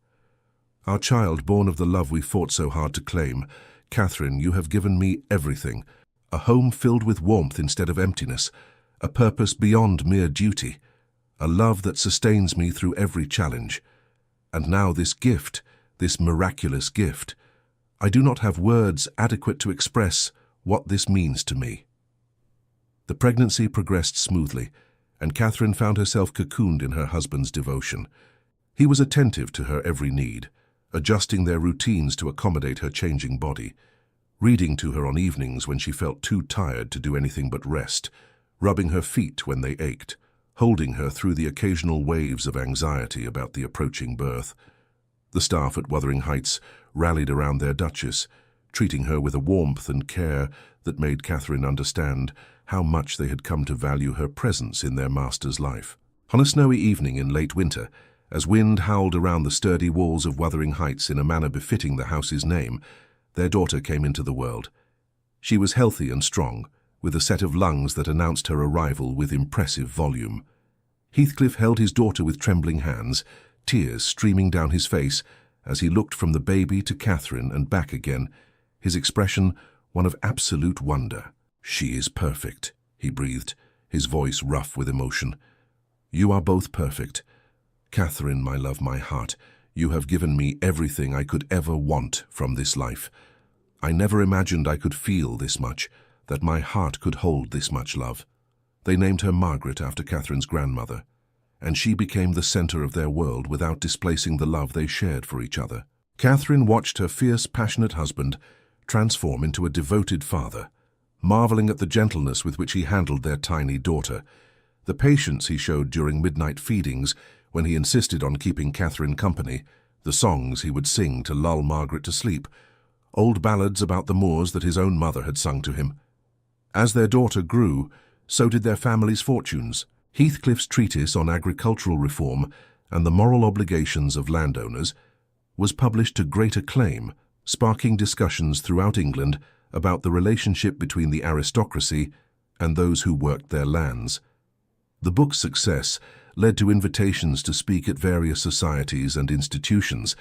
"Our child, born of the love we fought so hard to claim. Catherine, you have given me everything, a home filled with warmth instead of emptiness, a purpose beyond mere duty, a love that sustains me through every challenge. And now this gift, this miraculous gift. I do not have words adequate to express what this means to me." The pregnancy progressed smoothly, and Catherine found herself cocooned in her husband's devotion. He was attentive to her every need, adjusting their routines to accommodate her changing body, reading to her on evenings when she felt too tired to do anything but rest, rubbing her feet when they ached, holding her through the occasional waves of anxiety about the approaching birth. The staff at Wuthering Heights rallied around their Duchess, treating her with a warmth and care that made Catherine understand how much they had come to value her presence in their master's life. On a snowy evening in late winter, as wind howled around the sturdy walls of Wuthering Heights in a manner befitting the house's name, their daughter came into the world. She was healthy and strong, with a set of lungs that announced her arrival with impressive volume. Heathcliff held his daughter with trembling hands, tears streaming down his face as he looked from the baby to Catherine and back again, his expression one of absolute wonder. "She is perfect," he breathed, his voice rough with emotion. You are both perfect. Catherine, my love, my heart, you have given me everything I could ever want from this life. I never imagined I could feel this much, that my heart could hold this much love. They named her Margaret after Catherine's grandmother, and she became the center of their world without displacing the love they shared for each other. Catherine watched her fierce, passionate husband transform into a devoted father, marveling at the gentleness with which he handled their tiny daughter, the patience he showed during midnight feedings when he insisted on keeping Catherine company, the songs he would sing to lull Margaret to sleep, old ballads about the moors that his own mother had sung to him. As their daughter grew, so did their family's fortunes. Heathcliff's treatise on agricultural reform and the moral obligations of landowners was published to great acclaim, sparking discussions throughout England about the relationship between the aristocracy and those who worked their lands. The book's success led to invitations to speak at various societies and institutions,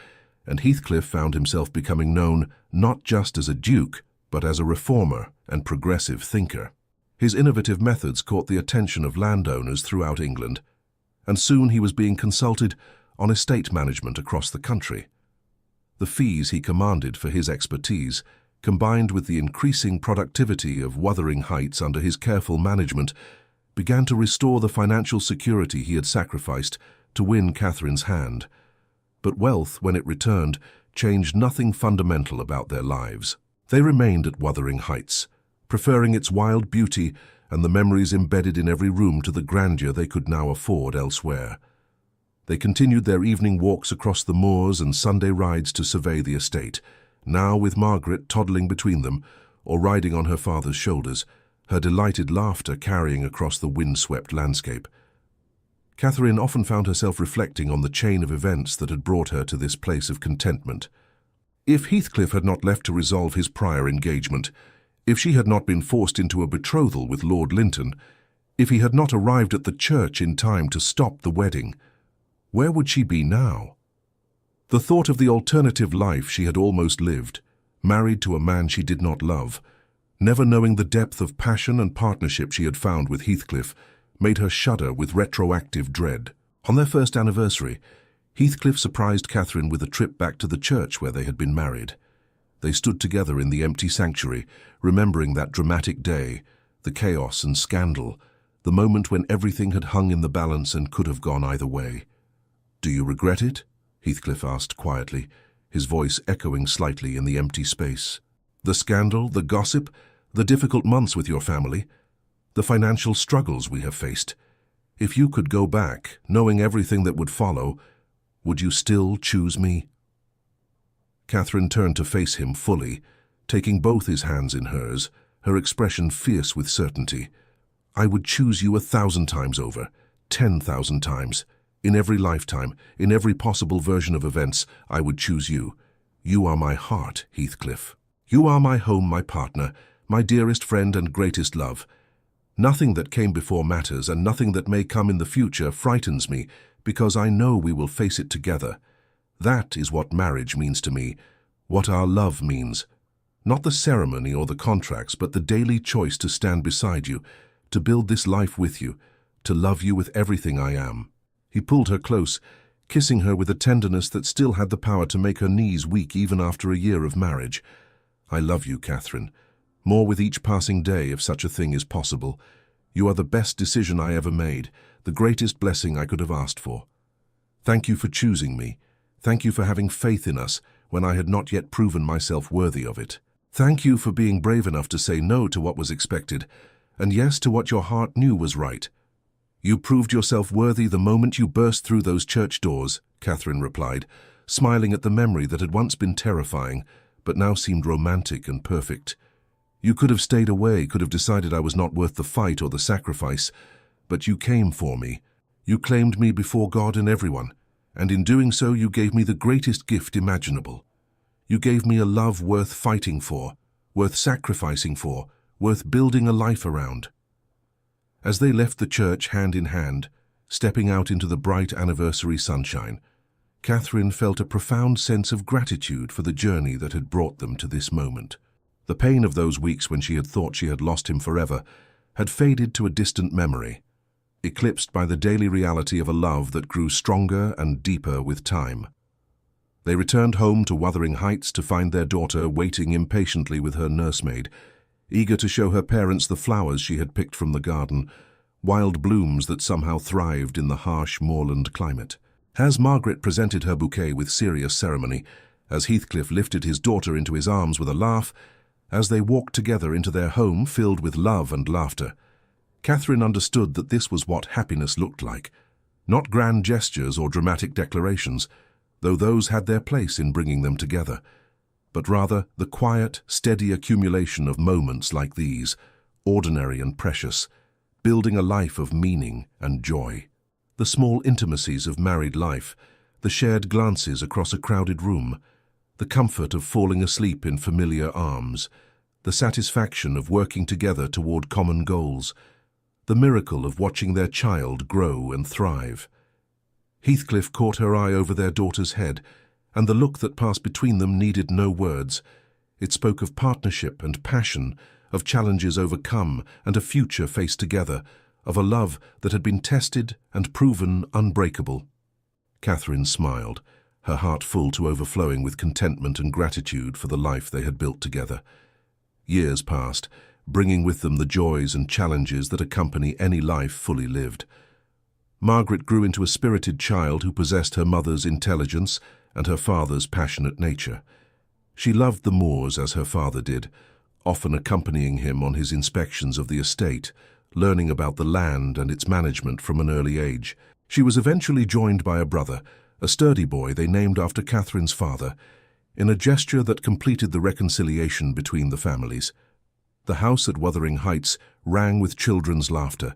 and Heathcliff found himself becoming known not just as a duke, but as a reformer and progressive thinker. His innovative methods caught the attention of landowners throughout England, and soon he was being consulted on estate management across the country. The fees he commanded for his expertise, combined with the increasing productivity of Wuthering Heights under his careful management, began to restore the financial security he had sacrificed to win Catherine's hand. But wealth, when it returned, changed nothing fundamental about their lives. They remained at Wuthering Heights, preferring its wild beauty and the memories embedded in every room to the grandeur they could now afford elsewhere. They continued their evening walks across the moors and Sunday rides to survey the estate, now with Margaret toddling between them or riding on her father's shoulders, her delighted laughter carrying across the wind-swept landscape. Catherine often found herself reflecting on the chain of events that had brought her to this place of contentment. If Heathcliff had not left to resolve his prior engagement, if she had not been forced into a betrothal with Lord Linton, if he had not arrived at the church in time to stop the wedding, where would she be now? The thought of the alternative life she had almost lived, married to a man she did not love, never knowing the depth of passion and partnership she had found with Heathcliff, made her shudder with retroactive dread. On their first anniversary, Heathcliff surprised Catherine with a trip back to the church where they had been married. They stood together in the empty sanctuary, remembering that dramatic day, the chaos and scandal, the moment when everything had hung in the balance and could have gone either way. "Do you regret it?" Heathcliff asked quietly, his voice echoing slightly in the empty space. "The scandal, the gossip, the difficult months with your family, the financial struggles we have faced. If you could go back, knowing everything that would follow, would you still choose me?" Catherine turned to face him fully, taking both his hands in hers, her expression fierce with certainty. "I would choose you 1,000 times over, 10,000 times. In every lifetime, in every possible version of events, I would choose you. You are my heart, Heathcliff. You are my home, my partner, my dearest friend and greatest love. Nothing that came before matters, and nothing that may come in the future frightens me, because I know we will face it together. That is what marriage means to me, what our love means. Not the ceremony or the contracts, but the daily choice to stand beside you, to build this life with you, to love you with everything I am." He pulled her close, kissing her with a tenderness that still had the power to make her knees weak even after a year of marriage. "I love you, Catherine. More with each passing day, if such a thing is possible. You are the best decision I ever made, the greatest blessing I could have asked for. Thank you for choosing me. Thank you for having faith in us when I had not yet proven myself worthy of it. Thank you for being brave enough to say no to what was expected, and yes to what your heart knew was right. You proved yourself worthy the moment you burst through those church doors," Catherine replied, smiling at the memory that had once been terrifying, but now seemed romantic and perfect. "You could have stayed away, could have decided I was not worth the fight or the sacrifice, but you came for me. You claimed me before God and everyone, and in doing so you gave me the greatest gift imaginable. You gave me a love worth fighting for, worth sacrificing for, worth building a life around." As they left the church hand in hand, stepping out into the bright anniversary sunshine, Catherine felt a profound sense of gratitude for the journey that had brought them to this moment. The pain of those weeks when she had thought she had lost him forever had faded to a distant memory. eclipsed by the daily reality of a love that grew stronger and deeper with time. They returned home to Wuthering Heights to find their daughter waiting impatiently with her nursemaid, eager to show her parents the flowers she had picked from the garden, wild blooms that somehow thrived in the harsh moorland climate. As Margaret presented her bouquet with serious ceremony, as Heathcliff lifted his daughter into his arms with a laugh, as they walked together into their home filled with love and laughter, Catherine understood that this was what happiness looked like. Not grand gestures or dramatic declarations, though those had their place in bringing them together, but rather the quiet, steady accumulation of moments like these, ordinary and precious, building a life of meaning and joy. The small intimacies of married life, the shared glances across a crowded room, the comfort of falling asleep in familiar arms, the satisfaction of working together toward common goals, the miracle of watching their child grow and thrive. Heathcliff caught her eye over their daughter's head, and the look that passed between them needed no words. It spoke of partnership and passion, of challenges overcome and a future faced together, of a love that had been tested and proven unbreakable. Catherine smiled, her heart full to overflowing with contentment and gratitude for the life they had built together. Years passed, bringing with them the joys and challenges that accompany any life fully lived. Margaret grew into a spirited child who possessed her mother's intelligence and her father's passionate nature. She loved the moors as her father did, often accompanying him on his inspections of the estate, learning about the land and its management from an early age. She was eventually joined by a brother, a sturdy boy they named after Catherine's father, in a gesture that completed the reconciliation between the families. The house at Wuthering Heights rang with children's laughter,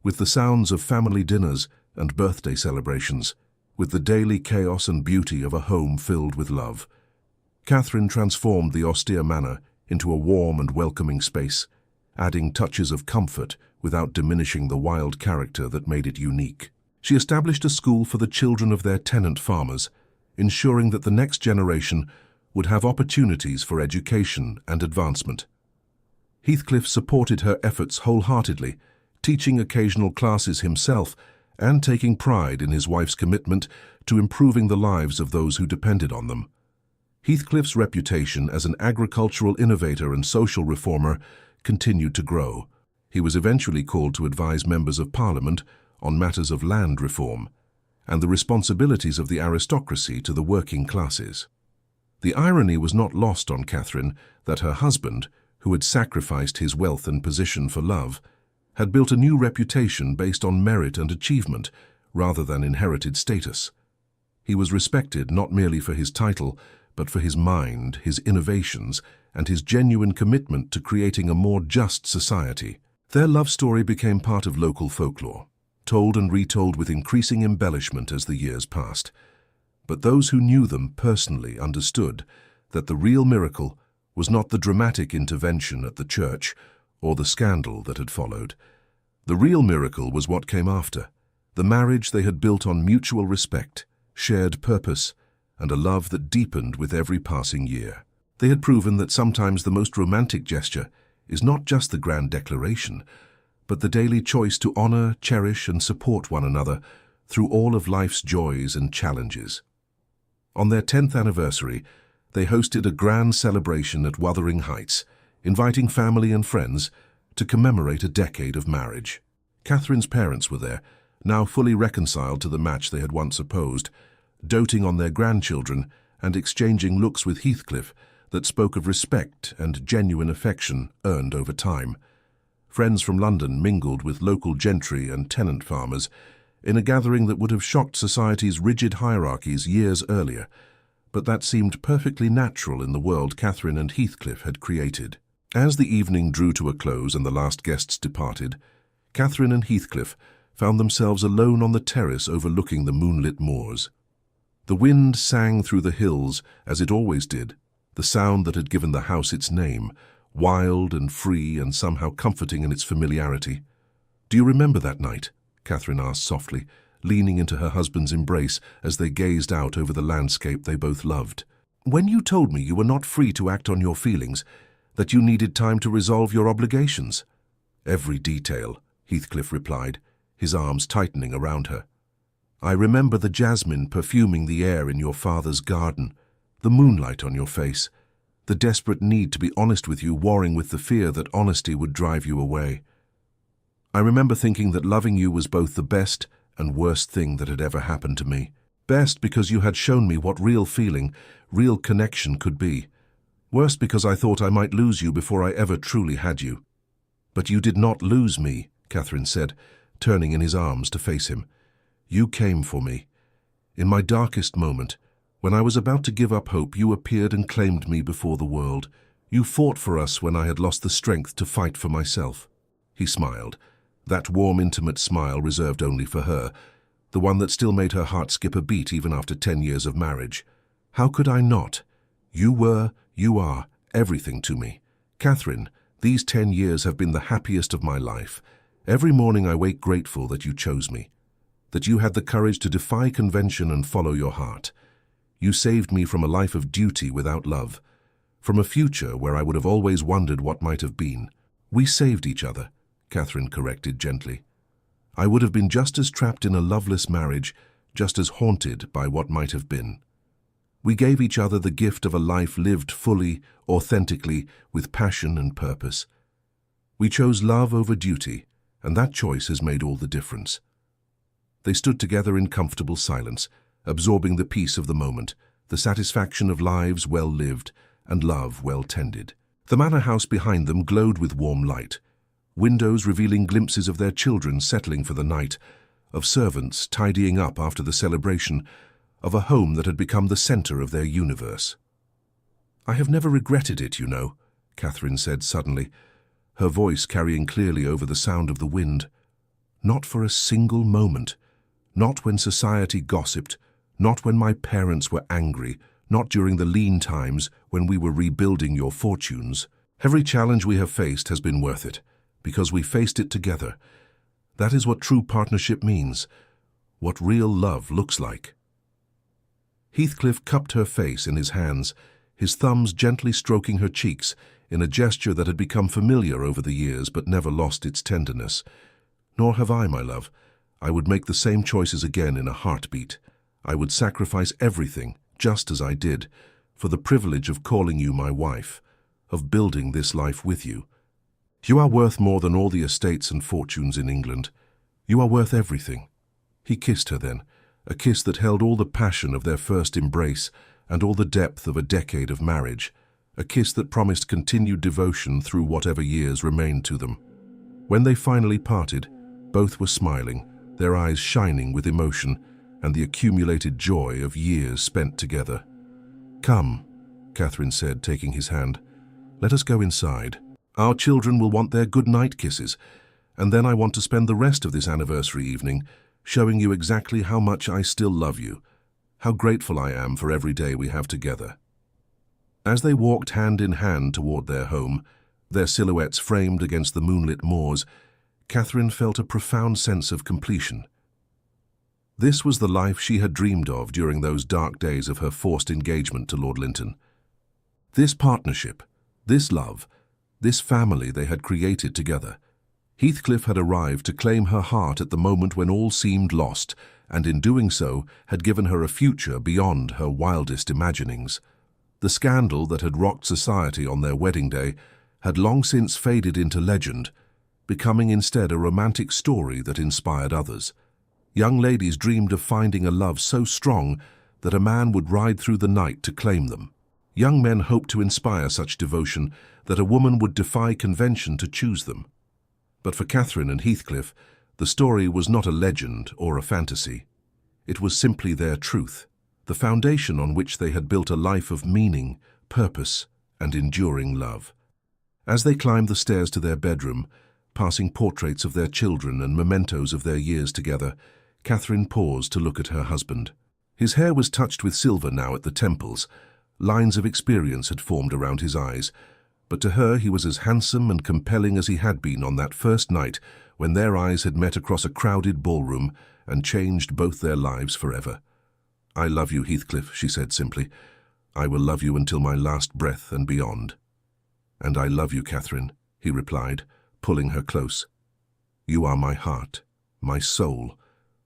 with the sounds of family dinners and birthday celebrations, with the daily chaos and beauty of a home filled with love. Catherine transformed the austere manor into a warm and welcoming space, adding touches of comfort without diminishing the wild character that made it unique. She established a school for the children of their tenant farmers, ensuring that the next generation would have opportunities for education and advancement. Heathcliff supported her efforts wholeheartedly, teaching occasional classes himself and taking pride in his wife's commitment to improving the lives of those who depended on them. Heathcliff's reputation as an agricultural innovator and social reformer continued to grow. He was eventually called to advise members of Parliament on matters of land reform and the responsibilities of the aristocracy to the working classes. The irony was not lost on Catherine that her husband, who had sacrificed his wealth and position for love, had built a new reputation based on merit and achievement rather than inherited status. He was respected not merely for his title, but for his mind, his innovations, and his genuine commitment to creating a more just society. Their love story became part of local folklore, told and retold with increasing embellishment as the years passed. But those who knew them personally understood that the real miracle was not the dramatic intervention at the church or the scandal that had followed. The real miracle was what came after, the marriage they had built on mutual respect, shared purpose, and a love that deepened with every passing year. They had proven that sometimes the most romantic gesture is not just the grand declaration, but the daily choice to honor, cherish, and support one another through all of life's joys and challenges. On their 10th anniversary, they hosted a grand celebration at Wuthering Heights, inviting family and friends to commemorate a decade of marriage. Catherine's parents were there, now fully reconciled to the match they had once opposed, doting on their grandchildren and exchanging looks with Heathcliff that spoke of respect and genuine affection earned over time. Friends from London mingled with local gentry and tenant farmers in a gathering that would have shocked society's rigid hierarchies years earlier, but that seemed perfectly natural in the world Catherine and Heathcliff had created. As the evening drew to a close and the last guests departed, Catherine and Heathcliff found themselves alone on the terrace overlooking the moonlit moors. The wind sang through the hills, as it always did, the sound that had given the house its name, wild and free and somehow comforting in its familiarity. "Do you remember that night?" Catherine asked softly, leaning into her husband's embrace as they gazed out over the landscape they both loved. "When you told me you were not free to act on your feelings, that you needed time to resolve your obligations." "Every detail," Heathcliff replied, his arms tightening around her. "I remember the jasmine perfuming the air in your father's garden, the moonlight on your face, the desperate need to be honest with you warring with the fear that honesty would drive you away. I remember thinking that loving you was both the best and worst thing that had ever happened to me. Best because you had shown me what real feeling, real connection could be. Worst because I thought I might lose you before I ever truly had you." "But you did not lose me," Catherine said, turning in his arms to face him. "You came for me. In my darkest moment, when I was about to give up hope, you appeared and claimed me before the world. You fought for us when I had lost the strength to fight for myself." He smiled, that warm, intimate smile reserved only for her, the one that still made her heart skip a beat even after 10 years of marriage. "How could I not? You are, everything to me. Catherine, these 10 years have been the happiest of my life. Every morning I wake grateful that you chose me, that you had the courage to defy convention and follow your heart. You saved me from a life of duty without love, from a future where I would have always wondered what might have been." "We saved each other," Catherine corrected gently. "I would have been just as trapped in a loveless marriage, just as haunted by what might have been. We gave each other the gift of a life lived fully, authentically, with passion and purpose. We chose love over duty, and that choice has made all the difference." They stood together in comfortable silence, absorbing the peace of the moment, the satisfaction of lives well lived and love well tended. The manor house behind them glowed with warm light, windows revealing glimpses of their children settling for the night, of servants tidying up after the celebration, of a home that had become the center of their universe. "I have never regretted it, you know," Catherine said suddenly, her voice carrying clearly over the sound of the wind. "Not for a single moment. Not when society gossiped, not when my parents were angry, not during the lean times when we were rebuilding your fortunes. Every challenge we have faced has been worth it, because we faced it together. That is what true partnership means, what real love looks like." Heathcliff cupped her face in his hands, his thumbs gently stroking her cheeks in a gesture that had become familiar over the years but never lost its tenderness. "Nor have I, my love. I would make the same choices again in a heartbeat. I would sacrifice everything, just as I did, for the privilege of calling you my wife, of building this life with you. You are worth more than all the estates and fortunes in England. You are worth everything." He kissed her then, a kiss that held all the passion of their first embrace and all the depth of a decade of marriage, a kiss that promised continued devotion through whatever years remained to them. When they finally parted, both were smiling, their eyes shining with emotion and the accumulated joy of years spent together. "Come," Catherine said, taking his hand. "Let us go inside. Our children will want their good-night kisses, and then I want to spend the rest of this anniversary evening showing you exactly how much I still love you, how grateful I am for every day we have together." As they walked hand in hand toward their home, their silhouettes framed against the moonlit moors, Catherine felt a profound sense of completion. This was the life she had dreamed of during those dark days of her forced engagement to Lord Linton. This partnership, this love, this family they had created together. Heathcliff had arrived to claim her heart at the moment when all seemed lost, and in doing so had given her a future beyond her wildest imaginings. The scandal that had rocked society on their wedding day had long since faded into legend, becoming instead a romantic story that inspired others. Young ladies dreamed of finding a love so strong that a man would ride through the night to claim them. Young men hoped to inspire such devotion that a woman would defy convention to choose them. But for Catherine and Heathcliff, the story was not a legend or a fantasy. It was simply their truth, the foundation on which they had built a life of meaning, purpose, and enduring love. As they climbed the stairs to their bedroom, passing portraits of their children and mementos of their years together, Catherine paused to look at her husband. His hair was touched with silver now at the temples. Lines of experience had formed around his eyes, but to her he was as handsome and compelling as he had been on that first night when their eyes had met across a crowded ballroom and changed both their lives forever. "I love you, Heathcliff," she said simply. "I will love you until my last breath and beyond." "And I love you, Catherine," he replied, pulling her close. "You are my heart, my soul,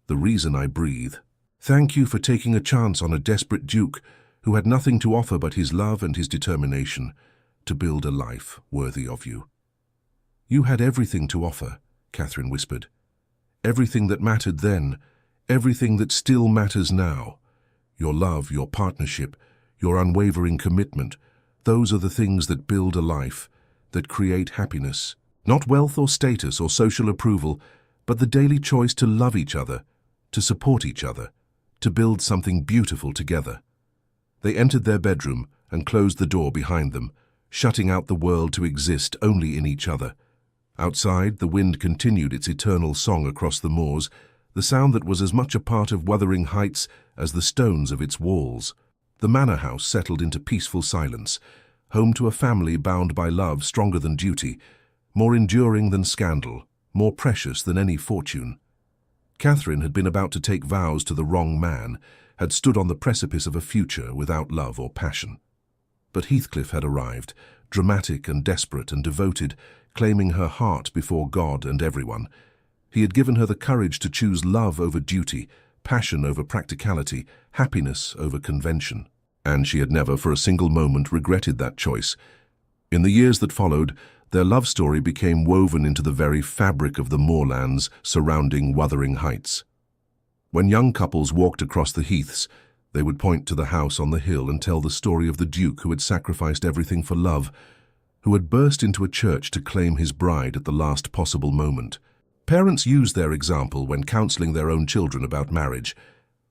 the reason I breathe. Thank you for taking a chance on a desperate duke who had nothing to offer but his love and his determination to build a life worthy of you." "You had everything to offer," Catherine whispered. "Everything that mattered then, everything that still matters now. Your love, your partnership, your unwavering commitment, those are the things that build a life, that create happiness. Not wealth or status or social approval, but the daily choice to love each other, to support each other, to build something beautiful together." They entered their bedroom and closed the door behind them, shutting out the world to exist only in each other. Outside, the wind continued its eternal song across the moors, the sound that was as much a part of Wuthering Heights as the stones of its walls. The manor house settled into peaceful silence, home to a family bound by love stronger than duty, more enduring than scandal, more precious than any fortune. Catherine had been about to take vows to the wrong man, had stood on the precipice of a future without love or passion. But Heathcliff had arrived, dramatic and desperate and devoted, claiming her heart before God and everyone. He had given her the courage to choose love over duty, passion over practicality, happiness over convention. And she had never for a single moment regretted that choice. In the years that followed, their love story became woven into the very fabric of the moorlands surrounding Wuthering Heights. When young couples walked across the heaths, they would point to the house on the hill and tell the story of the duke who had sacrificed everything for love, who had burst into a church to claim his bride at the last possible moment. Parents used their example when counseling their own children about marriage,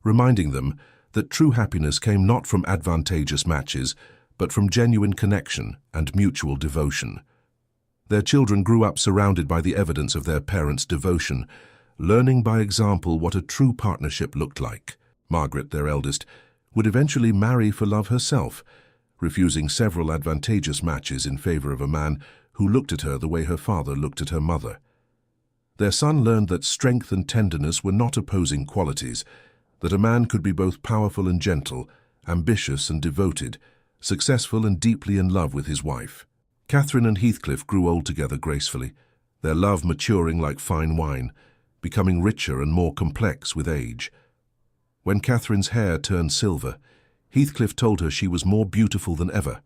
reminding them that true happiness came not from advantageous matches, but from genuine connection and mutual devotion. Their children grew up surrounded by the evidence of their parents' devotion, learning by example what a true partnership looked like. Margaret, their eldest, would eventually marry for love herself, refusing several advantageous matches in favor of a man who looked at her the way her father looked at her mother. Their son learned that strength and tenderness were not opposing qualities, that a man could be both powerful and gentle, ambitious and devoted, successful and deeply in love with his wife. Catherine and Heathcliff grew old together gracefully, their love maturing like fine wine, becoming richer and more complex with age. When Catherine's hair turned silver, Heathcliff told her she was more beautiful than ever,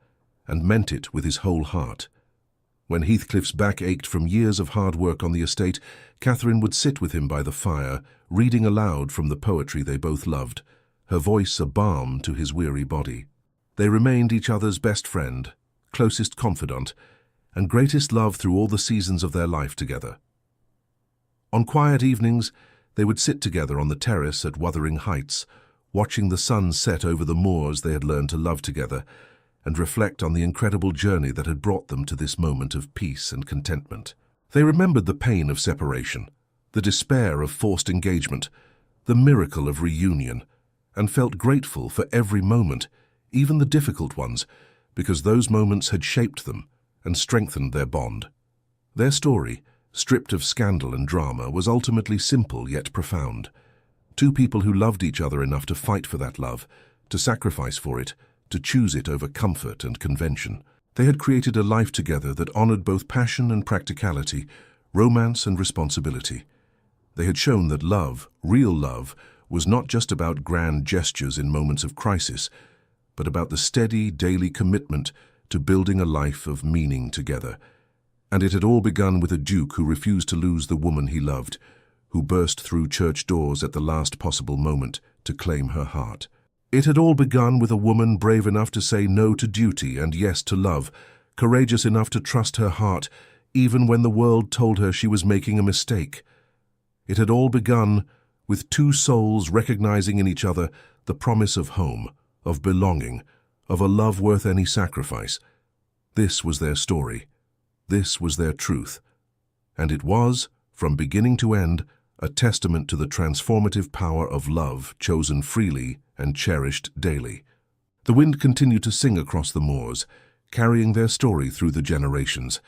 and meant it with his whole heart. When Heathcliff's back ached from years of hard work on the estate, Catherine would sit with him by the fire, reading aloud from the poetry they both loved, her voice a balm to his weary body. They remained each other's best friend, closest confidant, and greatest love through all the seasons of their life together. On quiet evenings, they would sit together on the terrace at Wuthering Heights, watching the sun set over the moors they had learned to love together, and reflect on the incredible journey that had brought them to this moment of peace and contentment. They remembered the pain of separation, the despair of forced engagement, the miracle of reunion, and felt grateful for every moment, even the difficult ones, because those moments had shaped them and strengthened their bond. Their story, stripped of scandal and drama, was ultimately simple yet profound. Two people who loved each other enough to fight for that love, to sacrifice for it, to choose it over comfort and convention. They had created a life together that honored both passion and practicality, romance and responsibility. They had shown that love, real love, was not just about grand gestures in moments of crisis, but about the steady, daily commitment to building a life of meaning together. And it had all begun with a duke who refused to lose the woman he loved, who burst through church doors at the last possible moment to claim her heart. It had all begun with a woman brave enough to say no to duty and yes to love, courageous enough to trust her heart, even when the world told her she was making a mistake. It had all begun with two souls recognizing in each other the promise of home, of belonging, of a love worth any sacrifice. This was their story. This was their truth. And it was, from beginning to end, a testament to the transformative power of love chosen freely and cherished daily. The wind continued to sing across the moors, carrying their story through the generations,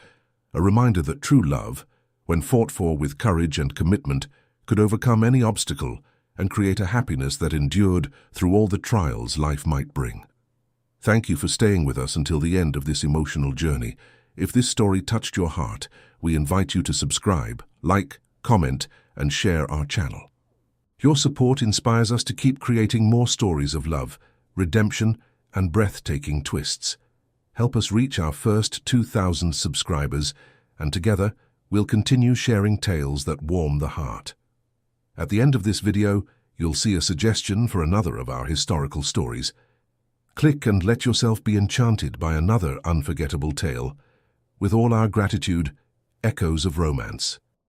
a reminder that true love, when fought for with courage and commitment, could overcome any obstacle and create a happiness that endured through all the trials life might bring. Thank you for staying with us until the end of this emotional journey. If this story touched your heart, we invite you to subscribe, like, comment, and share our channel. Your support inspires us to keep creating more stories of love, redemption, and breathtaking twists. Help us reach our first 2,000 subscribers, and together we'll continue sharing tales that warm the heart. At the end of this video, you'll see a suggestion for another of our historical stories. Click and let yourself be enchanted by another unforgettable tale. With all our gratitude, Echoes of Romance.